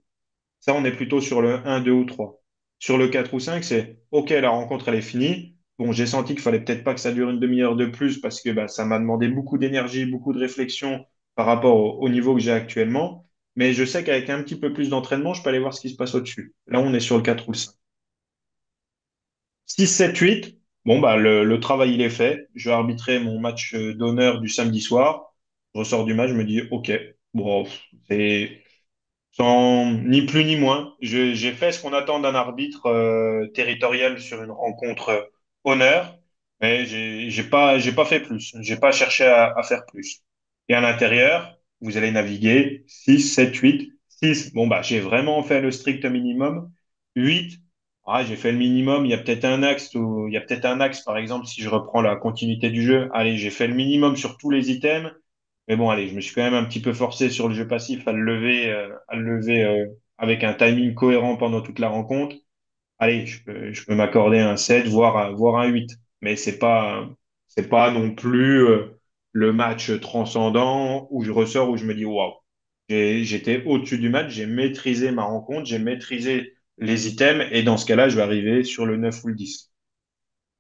Ça, on est plutôt sur le un, 2 ou 3. Sur le 4 ou 5, c'est OK, la rencontre, elle est finie. Bon, j'ai senti qu'il fallait peut-être pas que ça dure une demi-heure de plus parce que bah, ça m'a demandé beaucoup d'énergie, beaucoup de réflexion par rapport au niveau que j'ai actuellement. Mais je sais qu'avec un petit peu plus d'entraînement, je peux aller voir ce qui se passe au-dessus. Là, on est sur le 4 ou le 5. 6, 7, 8. Bon, bah, le travail, il est fait. Je vais arbitrer mon match d'honneur du samedi soir. Je ressors du match, je me dis, OK, bon, c'est Sans ni plus ni moins. J'ai fait ce qu'on attend d'un arbitre territorial sur une rencontre honneur, mais j'ai pas fait plus. J'ai pas cherché à faire plus. Et à l'intérieur, vous allez naviguer 6, 7, 8, 6. Bon, bah, j'ai vraiment fait le strict minimum. 8. Ah, j'ai fait le minimum. Il y a peut-être un axe, par exemple, si je reprends la continuité du jeu. Allez, j'ai fait le minimum sur tous les items. Mais bon, allez, je me suis quand même un petit peu forcé sur le jeu passif à le lever avec un timing cohérent pendant toute la rencontre. Allez, je peux m'accorder un 7, voire un 8. Mais c'est pas non plus le match transcendant où je ressors, où je me dis, waouh, j'étais au-dessus du match, j'ai maîtrisé ma rencontre, j'ai maîtrisé les items, et dans ce cas-là, je vais arriver sur le 9 ou le 10.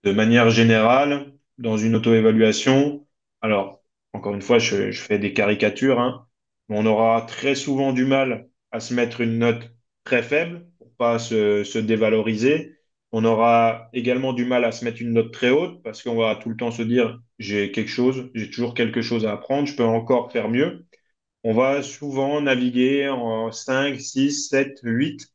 De manière générale, dans une auto-évaluation, alors, encore une fois, je fais des caricatures, hein, mais on aura très souvent du mal à se mettre une note très faible pour pas se dévaloriser. On aura également du mal à se mettre une note très haute parce qu'on va tout le temps se dire, j'ai toujours quelque chose à apprendre, je peux encore faire mieux. On va souvent naviguer en 5, 6, 7, 8.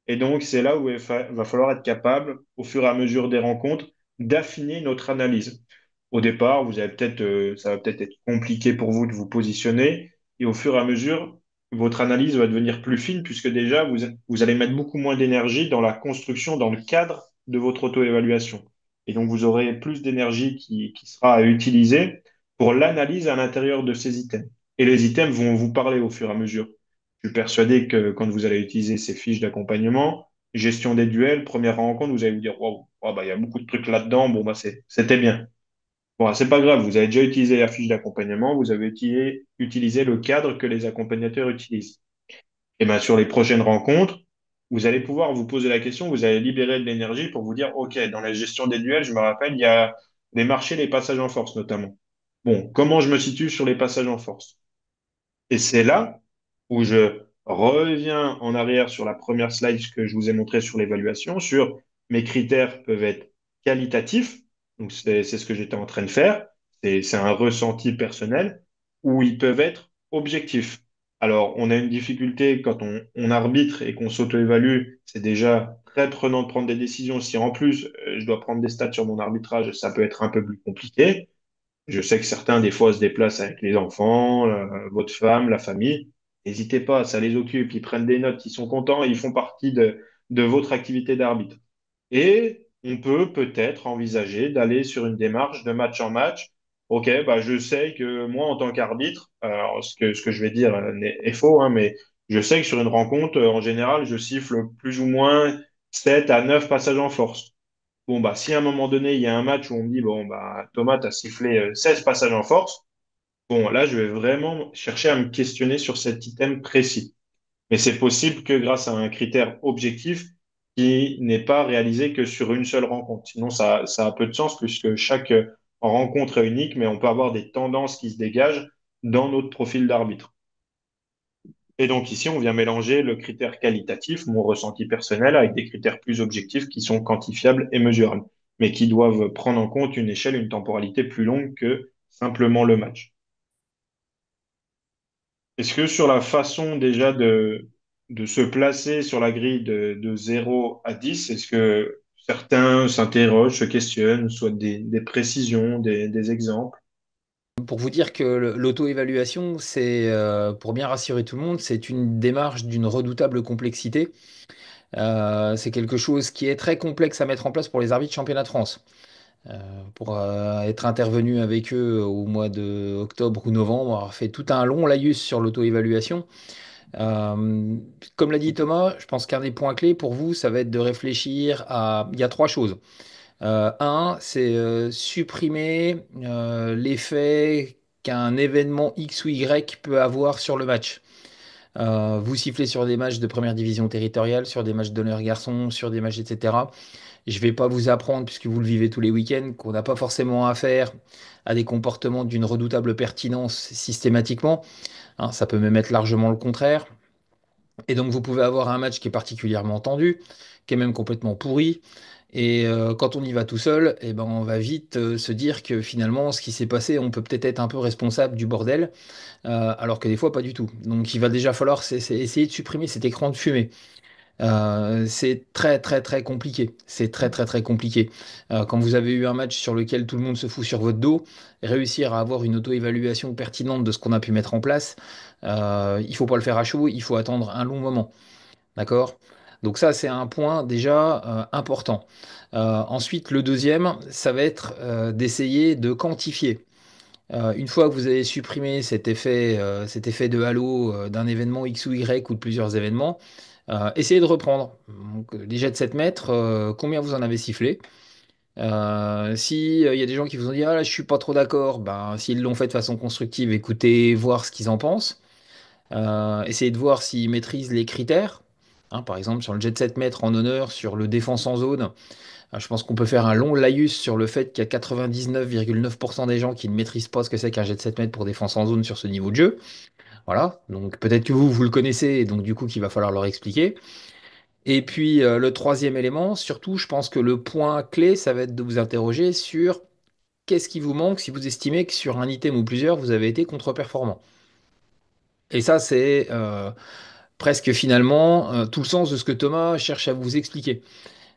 Et donc, c'est là où va falloir être capable, au fur et à mesure des rencontres, d'affiner notre analyse. Au départ, ça va peut-être être compliqué pour vous de vous positionner, et au fur et à mesure, votre analyse va devenir plus fine, puisque déjà, vous allez mettre beaucoup moins d'énergie dans la construction, dans le cadre de votre auto-évaluation. Et donc, vous aurez plus d'énergie qui sera à utiliser pour l'analyse à l'intérieur de ces items. Et les items vont vous parler au fur et à mesure. Je suis persuadé que quand vous allez utiliser ces fiches d'accompagnement, gestion des duels, première rencontre, vous allez vous dire, waouh, wow, bah, il y a beaucoup de trucs là-dedans, bon, bah, c'était bien. Bon, c'est pas grave, vous avez déjà utilisé la fiche d'accompagnement, vous avez utilisé le cadre que les accompagnateurs utilisent. Et bien, sur les prochaines rencontres, vous allez pouvoir vous poser la question, vous allez libérer de l'énergie pour vous dire, OK, dans la gestion des duels, je me rappelle, il y a les marchés, les passages en force notamment. Bon, comment je me situe sur les passages en force? Et c'est là où je reviens en arrière sur la première slide que je vous ai montré sur l'évaluation, sur mes critères peuvent être qualitatifs, donc c'est ce que j'étais en train de faire, c'est un ressenti personnel, ou ils peuvent être objectifs. Alors, on a une difficulté quand on arbitre et qu'on s'auto-évalue, c'est déjà très prenant de prendre des décisions. Si en plus je dois prendre des stats sur mon arbitrage, ça peut être un peu plus compliqué. Je sais que certains, des fois, se déplacent avec les enfants, votre femme, la famille. N'hésitez pas, ça les occupe, ils prennent des notes, ils sont contents, ils font partie de votre activité d'arbitre. Et on peut peut-être envisager d'aller sur une démarche de match en match. OK, bah, je sais que moi, en tant qu'arbitre, alors ce que je vais dire est faux, hein, mais je sais que sur une rencontre, en général, je siffle plus ou moins 7 à 9 passages en force. Bon, bah, si à un moment donné, il y a un match où on me dit, bon, bah, Thomas, t'as sifflé 16 passages en force, bon, là, je vais vraiment chercher à me questionner sur cet item précis. Mais c'est possible que grâce à un critère objectif qui n'est pas réalisé que sur une seule rencontre. Sinon, ça a peu de sens puisque chaque rencontre est unique, mais on peut avoir des tendances qui se dégagent dans notre profil d'arbitre. Et donc ici, on vient mélanger le critère qualitatif, mon ressenti personnel, avec des critères plus objectifs qui sont quantifiables et mesurables, mais qui doivent prendre en compte une échelle, une temporalité plus longue que simplement le match. Est-ce que sur la façon déjà de se placer sur la grille de 0 à 10, est-ce que certains s'interrogent, se questionnent, soit des précisions, des exemples? Pour vous dire que l'auto-évaluation, c'est, pour bien rassurer tout le monde, c'est une démarche d'une redoutable complexité. C'est quelque chose qui est très complexe à mettre en place pour les arbitres championnat de France. Euh, pour être intervenu avec eux au mois de octobre ou novembre, avoir fait tout un long laïus sur l'auto-évaluation. Euh, Comme l'a dit Thomas, je pense qu'un des points clés pour vous, ça va être de réfléchir à... Il y a trois choses. Un, c'est supprimer l'effet qu'un événement X ou Y peut avoir sur le match. Vous sifflez sur des matchs de première division territoriale, sur des matchs d'honneur garçon, sur des matchs, etc. Je ne vais pas vous apprendre, puisque vous le vivez tous les week-ends, qu'on n'a pas forcément affaire à des comportements d'une redoutable pertinence systématiquement. Hein, ça peut même être largement le contraire. Et donc vous pouvez avoir un match qui est particulièrement tendu, qui est même complètement pourri. Et quand on y va tout seul, eh ben, on va vite se dire que finalement, ce qui s'est passé, on peut peut-être être un peu responsable du bordel, alors que des fois, pas du tout. Donc il va déjà falloir essayer de supprimer cet écran de fumée. C'est très très très compliqué. C'est très très très compliqué. Quand vous avez eu un match sur lequel tout le monde se fout sur votre dos, réussir à avoir une auto-évaluation pertinente de ce qu'on a pu mettre en place, il faut pas le faire à chaud, il faut attendre un long moment. D'accord? Donc ça, c'est un point déjà important. Ensuite, le deuxième, ça va être d'essayer de quantifier. Une fois que vous avez supprimé cet effet de halo d'un événement X ou Y ou de plusieurs événements, essayez de reprendre. Donc, les jets de 7 mètres, combien vous en avez sifflé? Si il y a des gens qui vous ont dit, ah là, je suis pas trop d'accord, ben, s'ils l'ont fait de façon constructive, écoutez, voir ce qu'ils en pensent. Essayez de voir s'ils maîtrisent les critères. Hein, par exemple, sur le jet 7 mètres en honneur, sur le défense en zone, je pense qu'on peut faire un long laïus sur le fait qu'il y a 99,9% des gens qui ne maîtrisent pas ce que c'est qu'un jet 7 mètres pour défense en zone sur ce niveau de jeu. Voilà, donc peut-être que vous le connaissez, et donc du coup qu'il va falloir leur expliquer. Et puis le troisième élément, surtout, je pense que le point clé, ça va être de vous interroger sur qu'est-ce qui vous manque si vous estimez que sur un item ou plusieurs, vous avez été contre-performant. Et ça, c'est presque finalement tout le sens de ce que Thomas cherche à vous expliquer.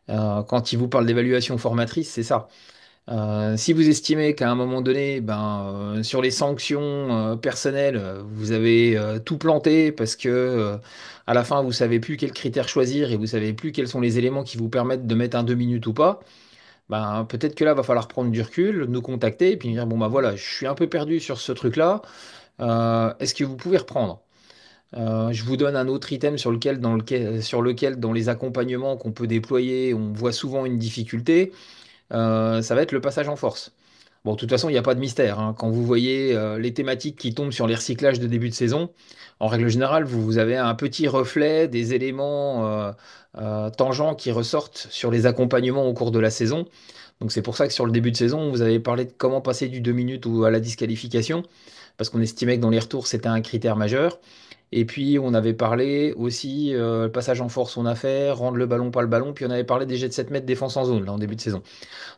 Quand il vous parle d'évaluation formatrice, c'est ça. Si vous estimez qu'à un moment donné, ben, sur les sanctions personnelles, vous avez tout planté parce que à la fin, vous savez plus quel critère choisir et vous savez plus quels sont les éléments qui vous permettent de mettre un 2 minutes ou pas, ben, peut-être que là, va falloir prendre du recul, nous contacter et puis dire, bon, bah voilà, je suis un peu perdu sur ce truc-là. Est-ce que vous pouvez reprendre? Je vous donne un autre item sur lequel, dans les accompagnements qu'on peut déployer, on voit souvent une difficulté. Ça va être le passage en force. Bon, de toute façon, il n'y a pas de mystère, hein. Quand vous voyez les thématiques qui tombent sur les recyclages de début de saison, en règle générale, vous avez un petit reflet des éléments tangents qui ressortent sur les accompagnements au cours de la saison. Donc c'est pour ça que sur le début de saison, vous avez parlé de comment passer du 2 minutes ou à la disqualification, parce qu'on estimait que dans les retours, c'était un critère majeur. Et puis on avait parlé aussi, le passage en force on a fait, rendre le ballon pas le ballon, puis on avait parlé des jets de 7 mètres défense en zone, là, en début de saison.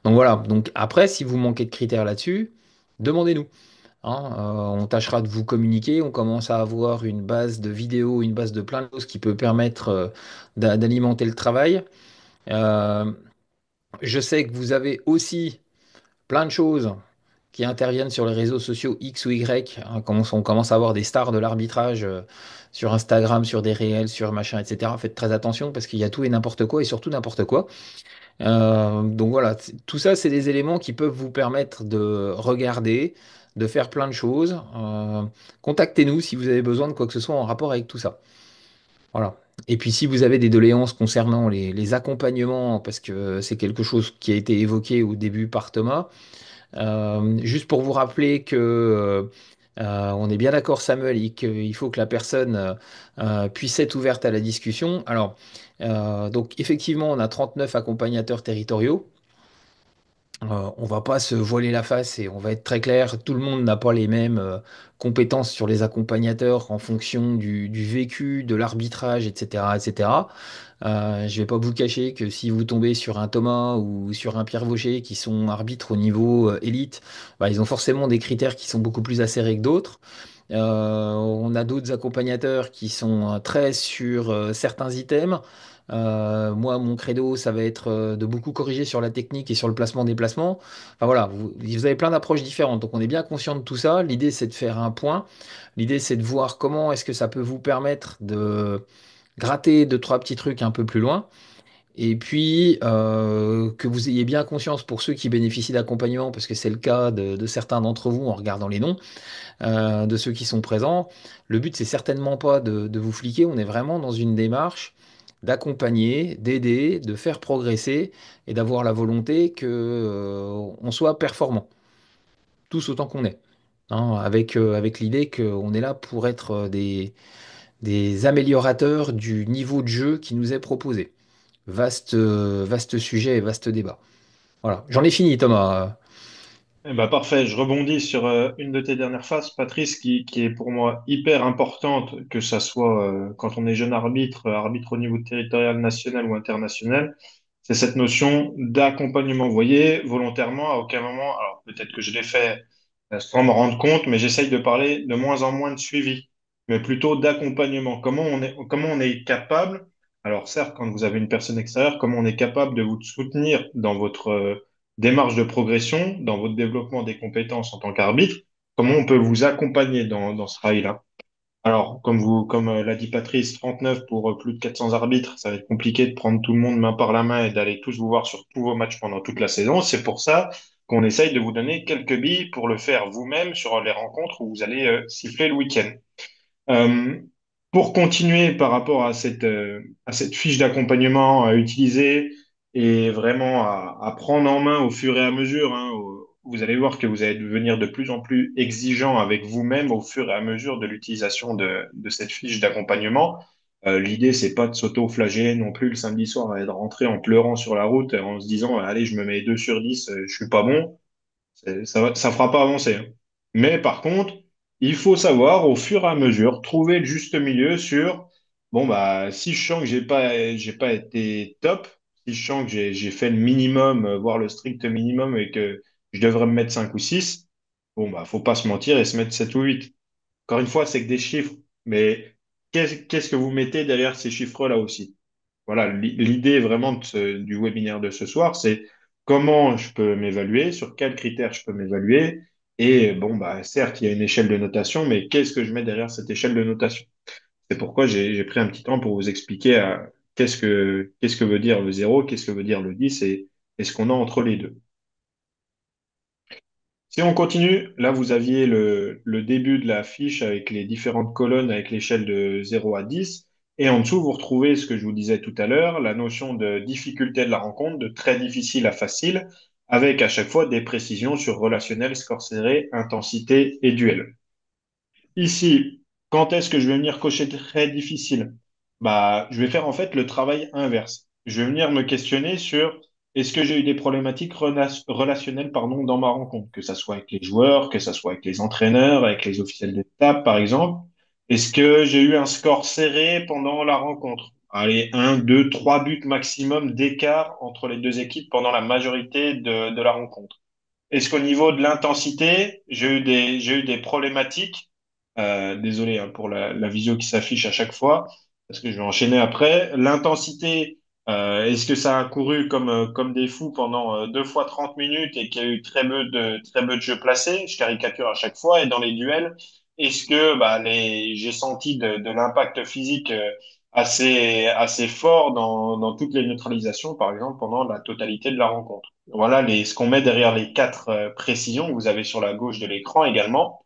Donc voilà, donc après, si vous manquez de critères là-dessus, demandez-nous. Hein. On tâchera de vous communiquer, on commence à avoir une base de vidéos, une base de plein de choses qui peut permettre d'alimenter le travail. Euh, je sais que vous avez aussi plein de choses qui interviennent sur les réseaux sociaux X ou Y. Hein, on commence à avoir des stars de l'arbitrage sur Instagram, sur des réels, sur machin, etc. Faites très attention parce qu'il y a tout et n'importe quoi et surtout n'importe quoi. Donc voilà, tout ça, c'est des éléments qui peuvent vous permettre de regarder, de faire plein de choses. Contactez-nous si vous avez besoin de quoi que ce soit en rapport avec tout ça. Voilà. Et puis si vous avez des doléances concernant les accompagnements, parce que c'est quelque chose qui a été évoqué au début par Thomas, juste pour vous rappeler que on est bien d'accord, Samuel, et qu'il faut que la personne puisse être ouverte à la discussion. Alors, donc effectivement, on a 39 accompagnateurs territoriaux. On va pas se voiler la face et on va être très clair, tout le monde n'a pas les mêmes compétences sur les accompagnateurs en fonction du vécu, de l'arbitrage, etc., etc. Je vais pas vous cacher que si vous tombez sur un Thomas ou sur un Pierre Vaucher qui sont arbitres au niveau élite, bah, ils ont forcément des critères qui sont beaucoup plus acérés que d'autres. On a d'autres accompagnateurs qui sont très sur certains items. Moi, mon credo, ça va être de beaucoup corriger sur la technique et sur le placement des placements. Enfin voilà, vous avez plein d'approches différentes, donc on est bien conscient de tout ça. L'idée, c'est de faire un point. L'idée, c'est de voir comment est-ce que ça peut vous permettre de gratter deux, trois petits trucs un peu plus loin. Et puis, que vous ayez bien conscience pour ceux qui bénéficient d'accompagnement, parce que c'est le cas de certains d'entre vous en regardant les noms, de ceux qui sont présents. Le but, c'est certainement pas de vous fliquer. On est vraiment dans une démarche d'accompagner, d'aider, de faire progresser et d'avoir la volonté que, on soit performant, tous autant qu'on est. Hein, avec l'idée qu'on est là pour être des améliorateurs du niveau de jeu qui nous est proposé. Vaste sujet et vaste débat. Voilà, j'en ai fini, Thomas. Eh ben, parfait, je rebondis sur une de tes dernières phases, Patrice, qui est pour moi hyper importante, que ça soit quand on est jeune arbitre, arbitre au niveau territorial, national ou international, c'est cette notion d'accompagnement. Vous voyez, volontairement, à aucun moment, alors peut-être que je l'ai fait sans me rendre compte, mais j'essaye de parler de moins en moins de suivi, mais plutôt d'accompagnement. Comment on est capable, alors certes, quand vous avez une personne extérieure, comment on est capable de vous soutenir dans votre démarche de progression, dans votre développement des compétences en tant qu'arbitre, comment on peut vous accompagner dans ce rail-là. Alors, comme l'a dit Patrice, 39 pour plus de 400 arbitres, ça va être compliqué de prendre tout le monde main par la main et d'aller tous vous voir sur tous vos matchs pendant toute la saison. C'est pour ça qu'on essaye de vous donner quelques billes pour le faire vous-même sur les rencontres où vous allez siffler le week-end. Euh, pour continuer par rapport à cette fiche d'accompagnement à utiliser et vraiment à prendre en main au fur et à mesure, hein, vous allez voir que vous allez devenir de plus en plus exigeant avec vous-même au fur et à mesure de l'utilisation de cette fiche d'accompagnement. L'idée, c'est pas de s'auto-flageller non plus le samedi soir et de rentrer en pleurant sur la route en se disant, allez, je me mets 2 sur 10, je suis pas bon. Ça fera pas avancer, hein. Mais par contre, il faut savoir au fur et à mesure trouver le juste milieu sur, bon, bah, si je sens que j'ai pas été top, si je sens que j'ai fait le minimum, voire le strict minimum et que je devrais me mettre 5 ou 6, bon, bah, faut pas se mentir et se mettre 7 ou 8. Encore une fois, c'est que des chiffres, mais qu'est-ce que vous mettez derrière ces chiffres-là aussi? Voilà, l'idée vraiment du webinaire de ce soir, c'est comment je peux m'évaluer, sur quels critères je peux m'évaluer. Et bon, bah, certes, il y a une échelle de notation, mais qu'est-ce que je mets derrière cette échelle de notation? C'est pourquoi j'ai pris un petit temps pour vous expliquer qu'est-ce que veut dire le zéro, qu'est-ce que veut dire le 10 et ce qu'on a entre les deux. Si on continue, là, vous aviez le début de la fiche avec les différentes colonnes avec l'échelle de 0 à 10. Et en dessous, vous retrouvez ce que je vous disais tout à l'heure, la notion de difficulté de la rencontre, de très difficile à facile, avec à chaque fois des précisions sur relationnel, score serré, intensité et duel. Ici, quand est-ce que je vais venir cocher très difficile? Bah, je vais faire en fait le travail inverse. Je vais venir me questionner sur est-ce que j'ai eu des problématiques relationnelles pardon, dans ma rencontre, que ça soit avec les joueurs, que ça soit avec les entraîneurs, avec les officiels de table par exemple. Est-ce que j'ai eu un score serré pendant la rencontre? Allez, un, deux, trois buts maximum d'écart entre les deux équipes pendant la majorité de la rencontre. Est-ce qu'au niveau de l'intensité, j'ai eu des problématiques? Désolé hein, pour la visio qui s'affiche à chaque fois, parce que je vais enchaîner après. L'intensité, est-ce que ça a couru comme des fous pendant 2 fois 30 minutes et qu'il y a eu très peu de jeux placés? Je caricature à chaque fois. Et dans les duels, est-ce que bah, j'ai senti de l'impact physique assez fort dans toutes les neutralisations, par exemple, pendant la totalité de la rencontre? Voilà ce qu'on met derrière les quatre précisions que vous avez sur la gauche de l'écran également.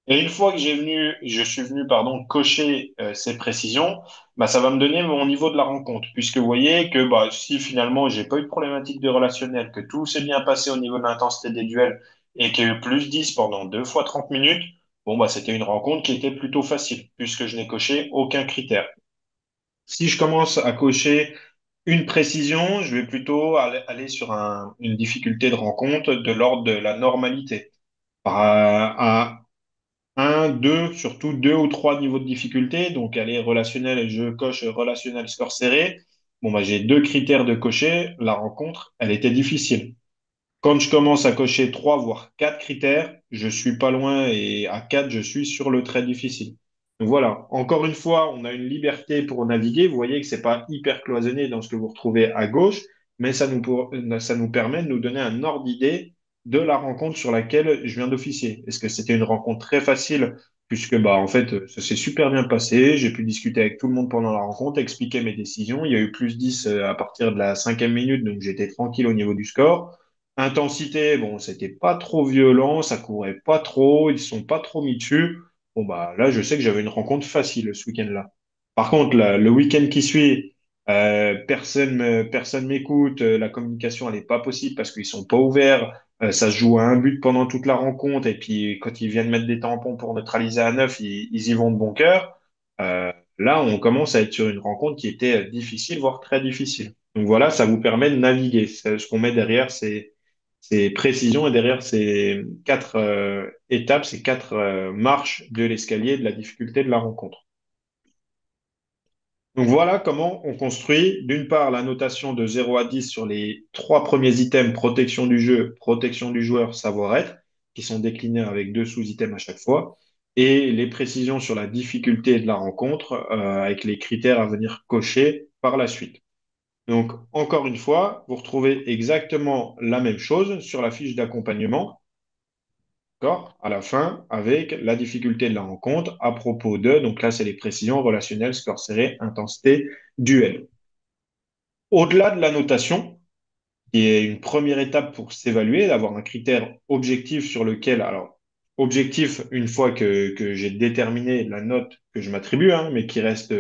Et une fois que je suis venu, pardon, cocher ces précisions, bah, ça va me donner mon niveau de la rencontre, puisque vous voyez que bah, si finalement j'ai pas eu de problématique de relationnel, que tout s'est bien passé au niveau de l'intensité des duels et qu'il y a eu plus 10 pendant 2 fois 30 minutes, bon bah c'était une rencontre qui était plutôt facile, puisque je n'ai coché aucun critère. Si je commence à cocher une précision, je vais plutôt aller sur une difficulté de rencontre de l'ordre de la normalité. À un, deux, surtout 2 ou 3 niveaux de difficulté. Donc, aller relationnel et je coche relationnel score serré. Bon, bah, j'ai 2 critères de cocher. La rencontre, elle était difficile. Quand je commence à cocher 3 voire 4 critères, je suis pas loin et à 4, je suis sur le très difficile. Donc voilà, encore une fois, on a une liberté pour naviguer. Vous voyez que c'est pas hyper cloisonné dans ce que vous retrouvez à gauche, mais ça nous permet de nous donner un ordre d'idée de la rencontre sur laquelle je viens d'officier. Est-ce que c'était une rencontre très facile? Puisque bah en fait, ça s'est super bien passé. J'ai pu discuter avec tout le monde pendant la rencontre, expliquer mes décisions. Il y a eu plus 10 à partir de la 5e minute, donc j'étais tranquille au niveau du score. Intensité, bon, c'était pas trop violent, ça courait pas trop, ils se sont pas trop mis dessus. Bon, bah là, je sais que j'avais une rencontre facile ce week-end-là. Par contre, le week-end qui suit, personne m'écoute, la communication, elle est pas possible parce qu'ils sont pas ouverts, ça se joue à un but pendant toute la rencontre, et puis quand ils viennent mettre des tampons pour neutraliser à 9, ils y vont de bon cœur. Là, on commence à être sur une rencontre qui était difficile, voire très difficile. Donc voilà, ça vous permet de naviguer. Ce qu'on met derrière, ces précisions et derrière ces quatre étapes, ces quatre marches de l'escalier de la difficulté de la rencontre. Donc voilà comment on construit d'une part la notation de 0 à 10 sur les trois premiers items protection du jeu, protection du joueur, savoir-être, qui sont déclinés avec deux sous-items à chaque fois, et les précisions sur la difficulté de la rencontre avec les critères à venir cocher par la suite. Donc encore une fois, vous retrouvez exactement la même chose sur la fiche d'accompagnement, d'accord, à la fin avec la difficulté de la rencontre à propos de, donc là c'est les précisions relationnelles, score serré, intensité, duel. Au-delà de la notation, qui est une première étape pour s'évaluer, d'avoir un critère objectif sur lequel, alors, objectif une fois que j'ai déterminé la note que je m'attribue, hein, mais qui reste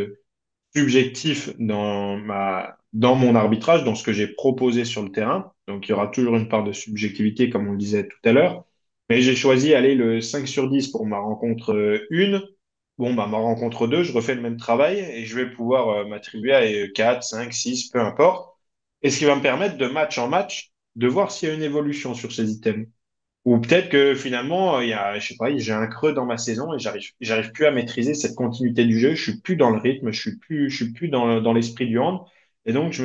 subjectif dans mon arbitrage, dans ce que j'ai proposé sur le terrain. Donc, il y aura toujours une part de subjectivité, comme on le disait tout à l'heure. Mais j'ai choisi aller le 5 sur 10 pour ma rencontre 1. Bon, bah, ma rencontre 2, je refais le même travail et je vais pouvoir m'attribuer à 4, 5, 6, peu importe. Et ce qui va me permettre de match en match, de voir s'il y a une évolution sur ces items. Ou peut-être que finalement, il y a, je sais pas, j'ai un creux dans ma saison et j'arrive plus à maîtriser cette continuité du jeu. Je suis plus dans le rythme, je suis plus dans l'esprit du hand. Et donc,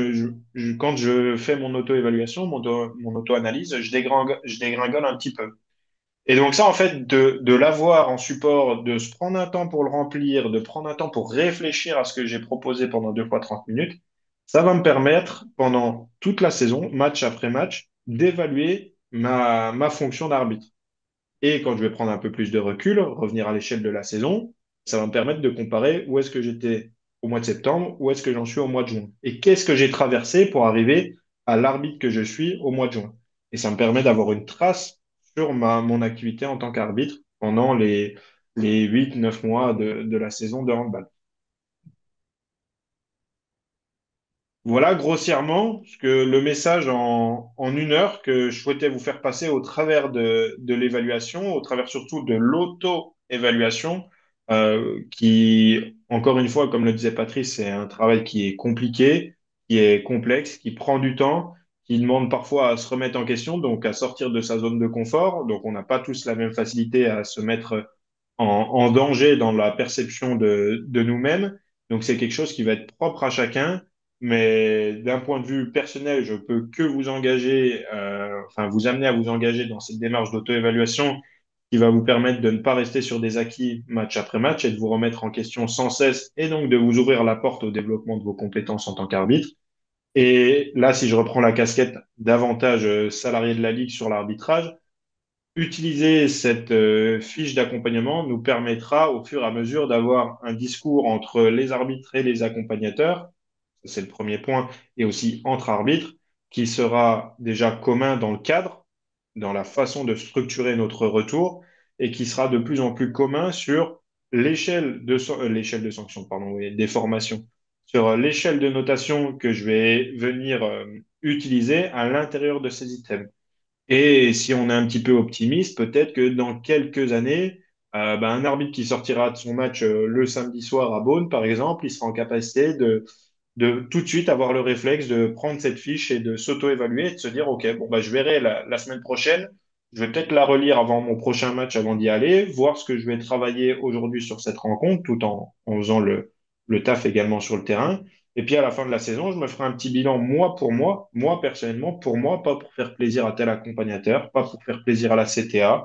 quand je fais mon auto-évaluation, mon auto-analyse, je dégringole un petit peu. Et donc ça, en fait, de l'avoir en support, de se prendre un temps pour le remplir, de prendre un temps pour réfléchir à ce que j'ai proposé pendant 2 fois 30 minutes, ça va me permettre, pendant toute la saison, match après match, d'évaluer ma fonction d'arbitre. Et quand je vais prendre un peu plus de recul, revenir à l'échelle de la saison, ça va me permettre de comparer où est-ce que j'étais au mois de septembre, où est-ce que j'en suis au mois de juin. Et qu'est-ce que j'ai traversé pour arriver à l'arbitre que je suis au mois de juin. Et ça me permet d'avoir une trace sur mon activité en tant qu'arbitre pendant les 8, 9 mois de la saison de handball. Voilà grossièrement ce que le message en 1 heure que je souhaitais vous faire passer au travers de l'évaluation, au travers surtout de l'auto-évaluation, qui, encore une fois, comme le disait Patrice, c'est un travail qui est compliqué, qui est complexe, qui prend du temps, qui demande parfois à se remettre en question, donc à sortir de sa zone de confort. Donc on n'a pas tous la même facilité à se mettre en danger dans la perception de nous-mêmes. Donc c'est quelque chose qui va être propre à chacun. Mais d'un point de vue personnel, je peux que vous engager, enfin vous amener à vous engager dans cette démarche d'auto-évaluation qui va vous permettre de ne pas rester sur des acquis match après match et de vous remettre en question sans cesse et donc de vous ouvrir la porte au développement de vos compétences en tant qu'arbitre. Et là, si je reprends la casquette davantage salarié de la Ligue sur l'arbitrage, utiliser cette fiche d'accompagnement nous permettra au fur et à mesure d'avoir un discours entre les arbitres et les accompagnateurs, c'est le premier point, et aussi entre arbitres, qui sera déjà commun dans le cadre, dans la façon de structurer notre retour, et qui sera de plus en plus commun sur l'échelle de sanction, pardon, oui, des formations, sur l'échelle de notation que je vais venir utiliser à l'intérieur de ces items. Et si on est un petit peu optimiste, peut-être que dans quelques années, un arbitre qui sortira de son match le samedi soir à Beaune, par exemple, il sera en capacité de tout de suite avoir le réflexe de prendre cette fiche et de s'auto-évaluer et de se dire, OK, bon, bah, je verrai la semaine prochaine, je vais peut-être la relire avant mon prochain match, avant d'y aller, voir ce que je vais travailler aujourd'hui sur cette rencontre, tout en faisant le taf également sur le terrain. Et puis à la fin de la saison, je me ferai un petit bilan moi personnellement, pour moi, pas pour faire plaisir à tel accompagnateur, pas pour faire plaisir à la CTA,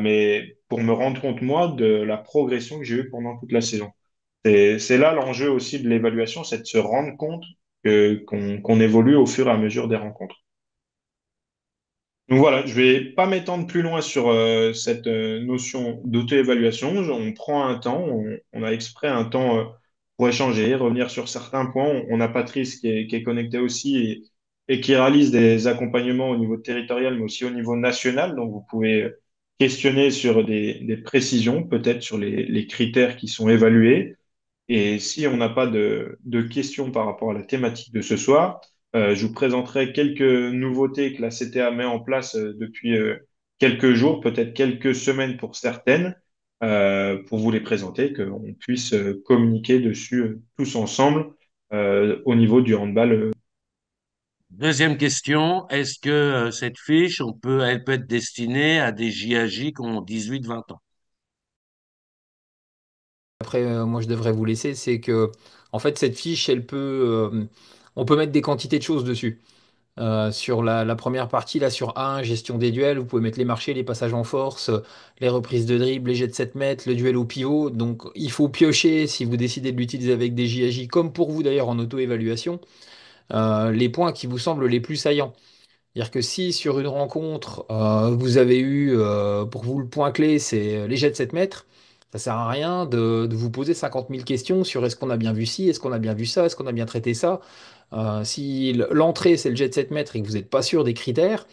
mais pour me rendre compte, moi, de la progression que j'ai eue pendant toute la saison. C'est là l'enjeu aussi de l'évaluation, c'est de se rendre compte qu'on évolue au fur et à mesure des rencontres. Donc voilà, je vais pas m'étendre plus loin sur cette notion d'auto-évaluation. On prend un temps, on a exprès un temps pour échanger, revenir sur certains points. On a Patrice qui est connecté aussi et qui réalise des accompagnements au niveau territorial, mais aussi au niveau national. Donc vous pouvez questionner sur des précisions, peut-être sur les critères qui sont évalués. Et si on n'a pas de questions par rapport à la thématique de ce soir, je vous présenterai quelques nouveautés que la CTA met en place depuis quelques jours, peut-être quelques semaines pour certaines, pour vous les présenter, qu'on puisse communiquer dessus tous ensemble au niveau du handball. Deuxième question, est-ce que cette fiche, elle peut être destinée à des JAJ qui ont 18-20 ans? Après, moi, je devrais vous laisser, c'est que, en fait, cette fiche, on peut mettre des quantités de choses dessus. Sur la première partie, là, sur A1, gestion des duels, vous pouvez mettre les marchés, les passages en force, les reprises de dribble, les jets de 7 mètres, le duel au pivot. Donc, il faut piocher, si vous décidez de l'utiliser avec des JAJ, comme pour vous d'ailleurs en auto-évaluation, les points qui vous semblent les plus saillants. C'est-à-dire que si sur une rencontre, vous avez eu, pour vous, le point clé, c'est les jets de 7 mètres, ça sert à rien de vous poser 50 000 questions sur est-ce qu'on a bien vu ci, est-ce qu'on a bien vu ça, est-ce qu'on a bien traité ça. Si l'entrée, c'est le jet de 7 mètres et que vous n'êtes pas sûr des critères,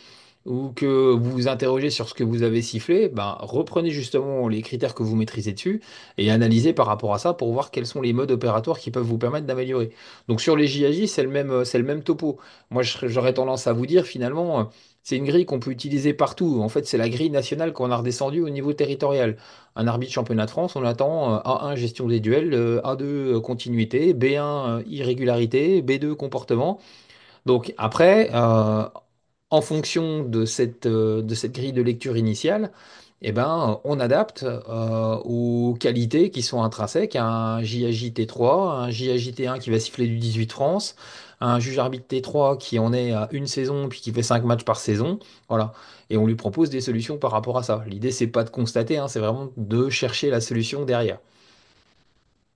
ou que vous vous interrogez sur ce que vous avez sifflé, ben, reprenez justement les critères que vous maîtrisez dessus et analysez par rapport à ça pour voir quels sont les modes opératoires qui peuvent vous permettre d'améliorer. Donc sur les JAJ, c'est le même topo. Moi, j'aurais tendance à vous dire finalement, c'est une grille qu'on peut utiliser partout. En fait, c'est la grille nationale qu'on a redescendue au niveau territorial. Un arbitre championnat de France, on attend A1 gestion des duels, A2 continuité, B1 irrégularité, B2 comportement. Donc après, en fonction de cette grille de lecture initiale, eh ben, on adapte aux qualités qui sont intrinsèques à un JAJ-T3, un JAJ-T1 qui va siffler du 18 France, un juge arbitre T3 qui en est à une saison puis qui fait 5 matchs par saison. Voilà. Et on lui propose des solutions par rapport à ça. L'idée, c'est pas de constater, hein, c'est vraiment de chercher la solution derrière.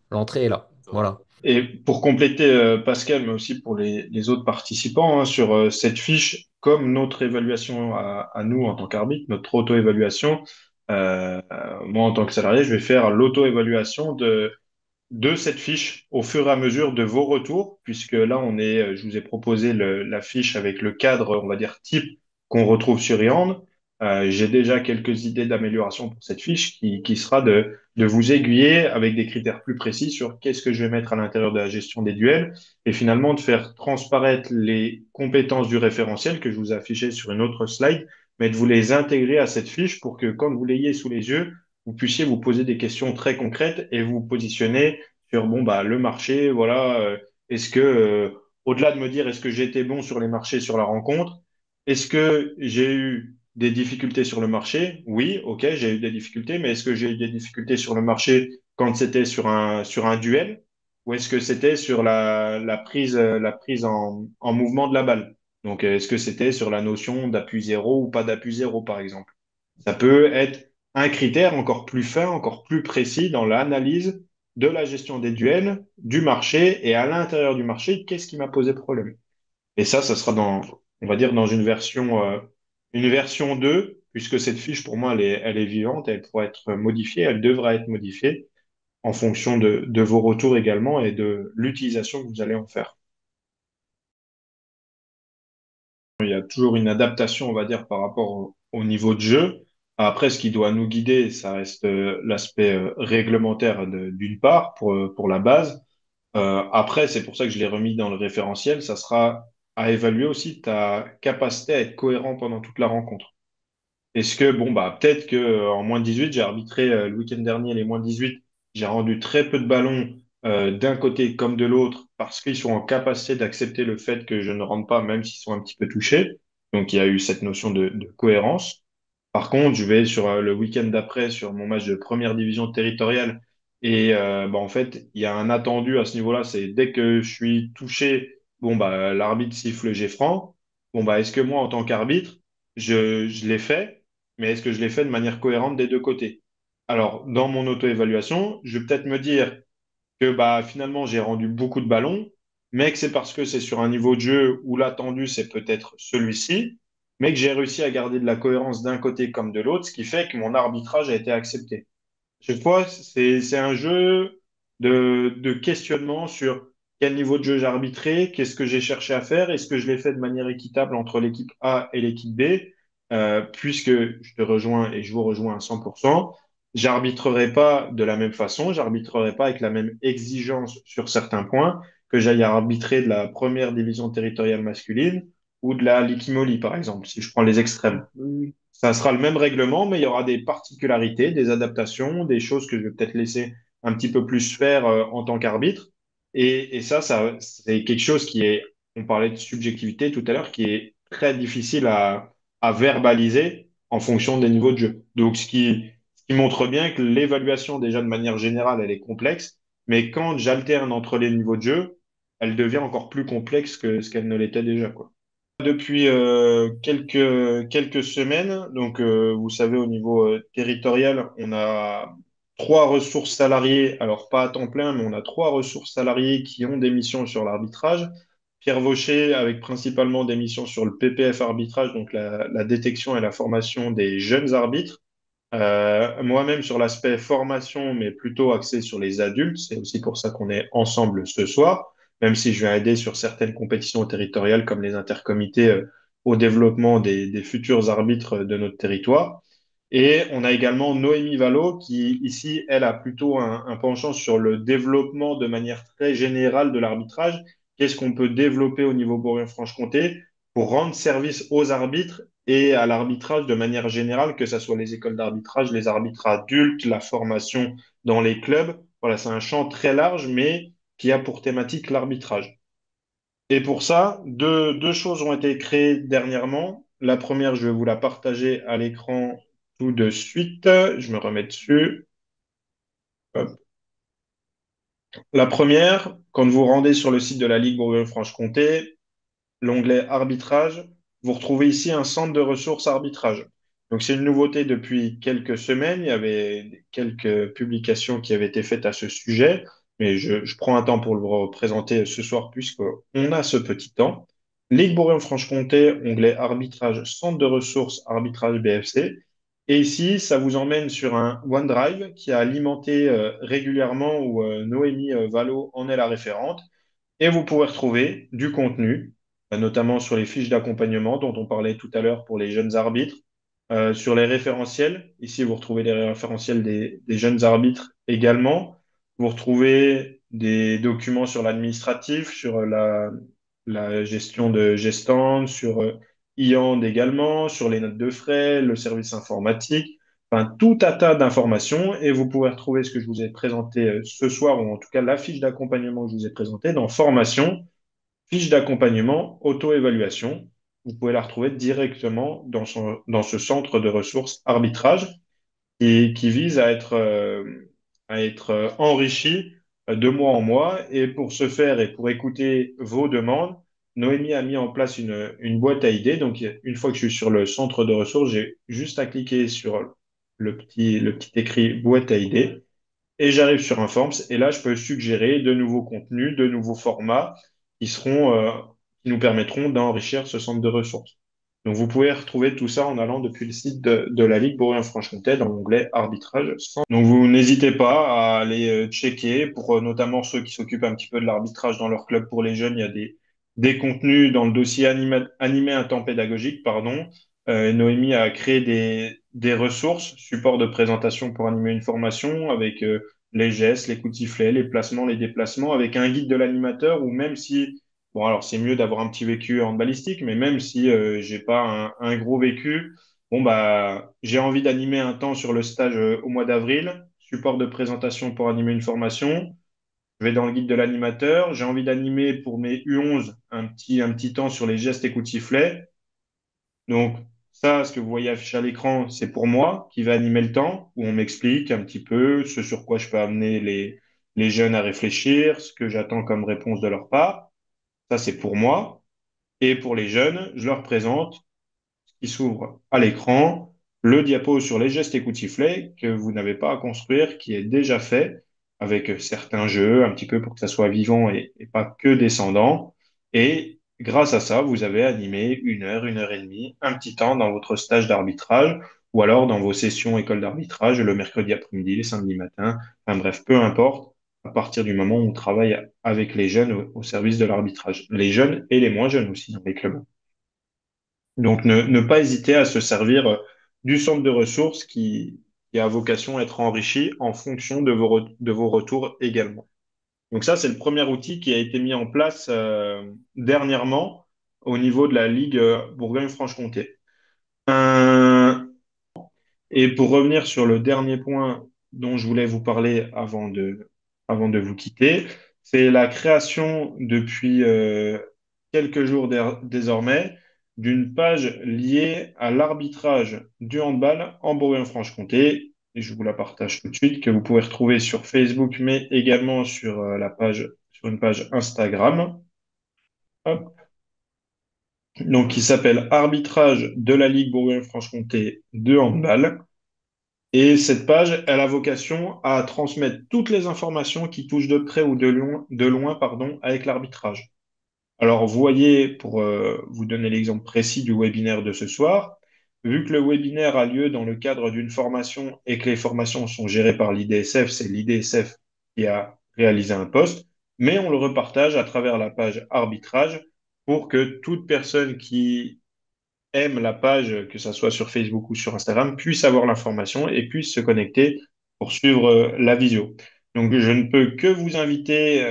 L'entrée est là. Voilà. Et pour compléter, Pascal, mais aussi pour les autres participants, hein, sur cette fiche, comme notre évaluation à nous en tant qu'arbitre, notre auto-évaluation, moi en tant que salarié, je vais faire l'auto-évaluation de cette fiche au fur et à mesure de vos retours, puisque là, je vous ai proposé la fiche avec le cadre, on va dire, type qu'on retrouve sur Yand. J'ai déjà quelques idées d'amélioration pour cette fiche qui sera de vous aiguiller avec des critères plus précis sur qu'est-ce que je vais mettre à l'intérieur de la gestion des duels et finalement de faire transparaître les compétences du référentiel que je vous ai affiché sur une autre slide, mais de vous les intégrer à cette fiche pour que quand vous l'ayez sous les yeux, vous puissiez vous poser des questions très concrètes et vous positionner sur bon bah le marché, voilà, est-ce que au-delà de me dire est-ce que j'ai été bon sur les marchés sur la rencontre, est-ce que j'ai eu des difficultés sur le marché? Oui, ok, j'ai eu des difficultés, mais est-ce que j'ai eu des difficultés sur le marché quand c'était sur un duel? Ou est-ce que c'était sur la prise en mouvement de la balle? Donc, est-ce que c'était sur la notion d'appui zéro ou pas d'appui zéro, par exemple? Ça peut être un critère encore plus fin, encore plus précis dans l'analyse de la gestion des duels, du marché et à l'intérieur du marché, qu'est-ce qui m'a posé problème? Et ça sera on va dire, dans une version 2, puisque cette fiche, pour moi, elle est vivante, elle pourra être modifiée, elle devra être modifiée en fonction de vos retours également et de l'utilisation que vous allez en faire. Il y a toujours une adaptation, on va dire, par rapport au niveau de jeu. Après, ce qui doit nous guider, ça reste l'aspect réglementaire d'une part pour la base. Après, c'est pour ça que je l'ai remis dans le référentiel. Ça sera à évaluer aussi ta capacité à être cohérent pendant toute la rencontre. Est-ce que, bon, bah, peut-être que en moins 18, j'ai arbitré le week-end dernier les moins 18, j'ai rendu très peu de ballons d'un côté comme de l'autre parce qu'ils sont en capacité d'accepter le fait que je ne rentre pas, même s'ils sont un petit peu touchés. Donc, il y a eu cette notion de cohérence. Par contre, je vais sur le week-end d'après, sur mon match de première division territoriale. Et bah, en fait, il y a un attendu à ce niveau-là, c'est dès que je suis touché, bon, bah, l'arbitre siffle j'ai franc. Bon, bah, est-ce que moi, en tant qu'arbitre, je l'ai fait, mais est-ce que je l'ai fait de manière cohérente des deux côtés? Alors, dans mon auto-évaluation, je vais peut-être me dire que bah, finalement, j'ai rendu beaucoup de ballons, mais que c'est parce que c'est sur un niveau de jeu où l'attendu, c'est peut-être celui-ci, mais que j'ai réussi à garder de la cohérence d'un côté comme de l'autre, ce qui fait que mon arbitrage a été accepté. Chaque fois, c'est un jeu de questionnement sur quel niveau de jeu j'ai arbitré, qu'est-ce que j'ai cherché à faire, est-ce que je l'ai fait de manière équitable entre l'équipe A et l'équipe B, puisque je te rejoins et je vous rejoins à 100%, j'arbitrerai pas de la même façon, j'arbitrerai pas avec la même exigence sur certains points que j'aille arbitrer de la première division territoriale masculine ou de la Likimoli, par exemple, si je prends les extrêmes. Oui, Ça sera le même règlement, mais il y aura des particularités, des adaptations, des choses que je vais peut-être laisser un petit peu plus faire en tant qu'arbitre. Et ça, c'est quelque chose qui est on parlait de subjectivité tout à l'heure, qui est très difficile à verbaliser en fonction des niveaux de jeu. Donc, ce qui montre bien que l'évaluation, déjà de manière générale, elle est complexe, mais quand j'alterne entre les niveaux de jeu, elle devient encore plus complexe que ce qu'elle ne l'était déjà, quoi. Depuis quelques semaines, donc vous savez, au niveau territorial, on a trois ressources salariées, alors pas à temps plein, mais on a trois ressources salariées qui ont des missions sur l'arbitrage. Pierre Vaucher, avec principalement des missions sur le PPF arbitrage, donc la détection et la formation des jeunes arbitres. Moi-même sur l'aspect formation, mais plutôt axé sur les adultes. C'est aussi pour ça qu'on est ensemble ce soir, même si je viens aider sur certaines compétitions territoriales comme les intercomités au développement des futurs arbitres de notre territoire. Et on a également Noémie Vallot qui, ici, elle a plutôt un penchant sur le développement de manière très générale de l'arbitrage. Qu'est-ce qu'on peut développer au niveau Bourgogne-Franche-Comté pour rendre service aux arbitres et à l'arbitrage de manière générale, que ce soit les écoles d'arbitrage, les arbitres adultes, la formation dans les clubs. Voilà, c'est un champ très large, mais qui a pour thématique l'arbitrage. Et pour ça, deux choses ont été créées dernièrement. La première, je vais vous la partager à l'écran tout de suite. Je me remets dessus. Hop. La première, quand vous rendez sur le site de la Ligue Bourgogne-Franche-Comté, l'onglet arbitrage, vous retrouvez ici un centre de ressources arbitrage. Donc c'est une nouveauté depuis quelques semaines. Il y avait quelques publications qui avaient été faites à ce sujet, mais je prends un temps pour le représenter ce soir puisqu'on a ce petit temps. Ligue Bourgogne-Franche-Comté, onglet arbitrage, centre de ressources arbitrage BFC. Et ici, ça vous emmène sur un OneDrive qui est alimenté régulièrement où Noémie Vallot en est la référente. Et vous pouvez retrouver du contenu, notamment sur les fiches d'accompagnement dont on parlait tout à l'heure pour les jeunes arbitres, sur les référentiels. Ici, vous retrouvez les référentiels des jeunes arbitres également. Vous retrouvez des documents sur l'administratif, sur la gestion de gestantes, sur IAND également, sur les notes de frais, le service informatique. Enfin, tout un tas d'informations et vous pouvez retrouver ce que je vous ai présenté ce soir, ou en tout cas la fiche d'accompagnement que je vous ai présentée dans formation, fiche d'accompagnement, auto-évaluation. Vous pouvez la retrouver directement dans ce centre de ressources arbitrage et qui vise à être enrichi de mois en mois. Et pour ce faire et pour écouter vos demandes, Noémie a mis en place une boîte à idées. Donc, une fois que je suis sur le centre de ressources, j'ai juste à cliquer sur le petit écrit boîte à idées et j'arrive sur un Forms. Et là, je peux suggérer de nouveaux contenus, de nouveaux formats qui qui nous permettront d'enrichir ce centre de ressources. Donc, vous pouvez retrouver tout ça en allant depuis le site de la Ligue Bourgogne-Franche-Comté dans l'onglet arbitrage. Donc, vous n'hésitez pas à aller checker pour notamment ceux qui s'occupent un petit peu de l'arbitrage dans leur club pour les jeunes. Il y a des contenus dans le dossier animé un temps pédagogique, pardon. Noémie a créé des ressources, support de présentation pour animer une formation avec les gestes, les coups de sifflet, les placements, les déplacements, avec un guide de l'animateur ou même si bon, alors c'est mieux d'avoir un petit vécu en balistique, mais même si j'ai pas un gros vécu, bon bah j'ai envie d'animer un temps sur le stage au mois d'avril, support de présentation pour animer une formation. Je vais dans le guide de l'animateur. J'ai envie d'animer pour mes U11 un petit temps sur les gestes et coups de sifflet. Donc ça, ce que vous voyez affiché à l'écran, c'est pour moi qui va animer le temps, où on m'explique un petit peu ce sur quoi je peux amener les jeunes à réfléchir, ce que j'attends comme réponse de leur part. Ça, c'est pour moi. Et pour les jeunes, je leur présente ce qui s'ouvre à l'écran, le diapo sur les gestes et coups de sifflet que vous n'avez pas à construire, qui est déjà fait avec certains jeux, un petit peu pour que ça soit vivant et pas que descendant. Et grâce à ça, vous avez animé une heure et demie, un petit temps dans votre stage d'arbitrage ou alors dans vos sessions école d'arbitrage le mercredi après-midi, les samedis matins. Enfin bref, peu importe, à partir du moment où on travaille avec les jeunes au service de l'arbitrage. Les jeunes et les moins jeunes aussi dans les clubs. Donc, ne pas hésiter à se servir du centre de ressources qui a vocation à être enrichi en fonction de vos retours également. Donc ça, c'est le premier outil qui a été mis en place dernièrement au niveau de la Ligue Bourgogne-Franche-Comté. Un- Et pour revenir sur le dernier point dont je voulais vous parler avant de vous quitter, c'est la création depuis quelques jours désormais d'une page liée à l'arbitrage du handball en Bourgogne-Franche-Comté. Et je vous la partage tout de suite, que vous pouvez retrouver sur Facebook, mais également sur sur une page Instagram. Hop. Donc, qui s'appelle Arbitrage de la Ligue Bourgogne-Franche-Comté de handball. Et cette page, elle a vocation à transmettre toutes les informations qui touchent de près ou de loin, pardon, avec l'arbitrage. Alors, vous voyez, pour vous donner l'exemple précis du webinaire de ce soir, vu que le webinaire a lieu dans le cadre d'une formation et que les formations sont gérées par l'IDSF, c'est l'IDSF qui a réalisé un post, mais on le repartage à travers la page arbitrage pour que toute personne qui aime la page, que ça soit sur Facebook ou sur Instagram, puisse avoir l'information et puisse se connecter pour suivre la visio. Donc, je ne peux que vous inviter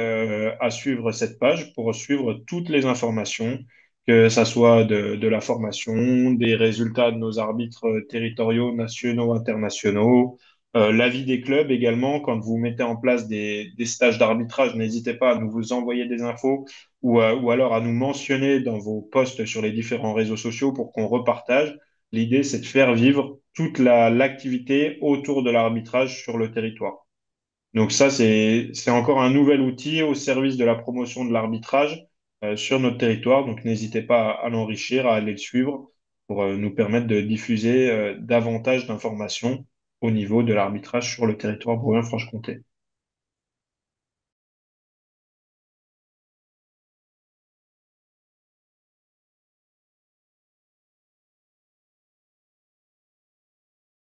à suivre cette page pour suivre toutes les informations, que ça soit de la formation, des résultats de nos arbitres territoriaux, nationaux, internationaux, l'avis des clubs également. Quand vous mettez en place des stages d'arbitrage, n'hésitez pas à nous vous envoyer des infos ou alors à nous mentionner dans vos posts sur les différents réseaux sociaux pour qu'on repartage. L'idée, c'est de faire vivre toute l'activité autour de l'arbitrage sur le territoire. Donc ça, c'est encore un nouvel outil au service de la promotion de l'arbitrage sur notre territoire. Donc n'hésitez pas à l'enrichir, à aller le suivre pour nous permettre de diffuser davantage d'informations au niveau de l'arbitrage sur le territoire Bourgogne-Franche-Comté.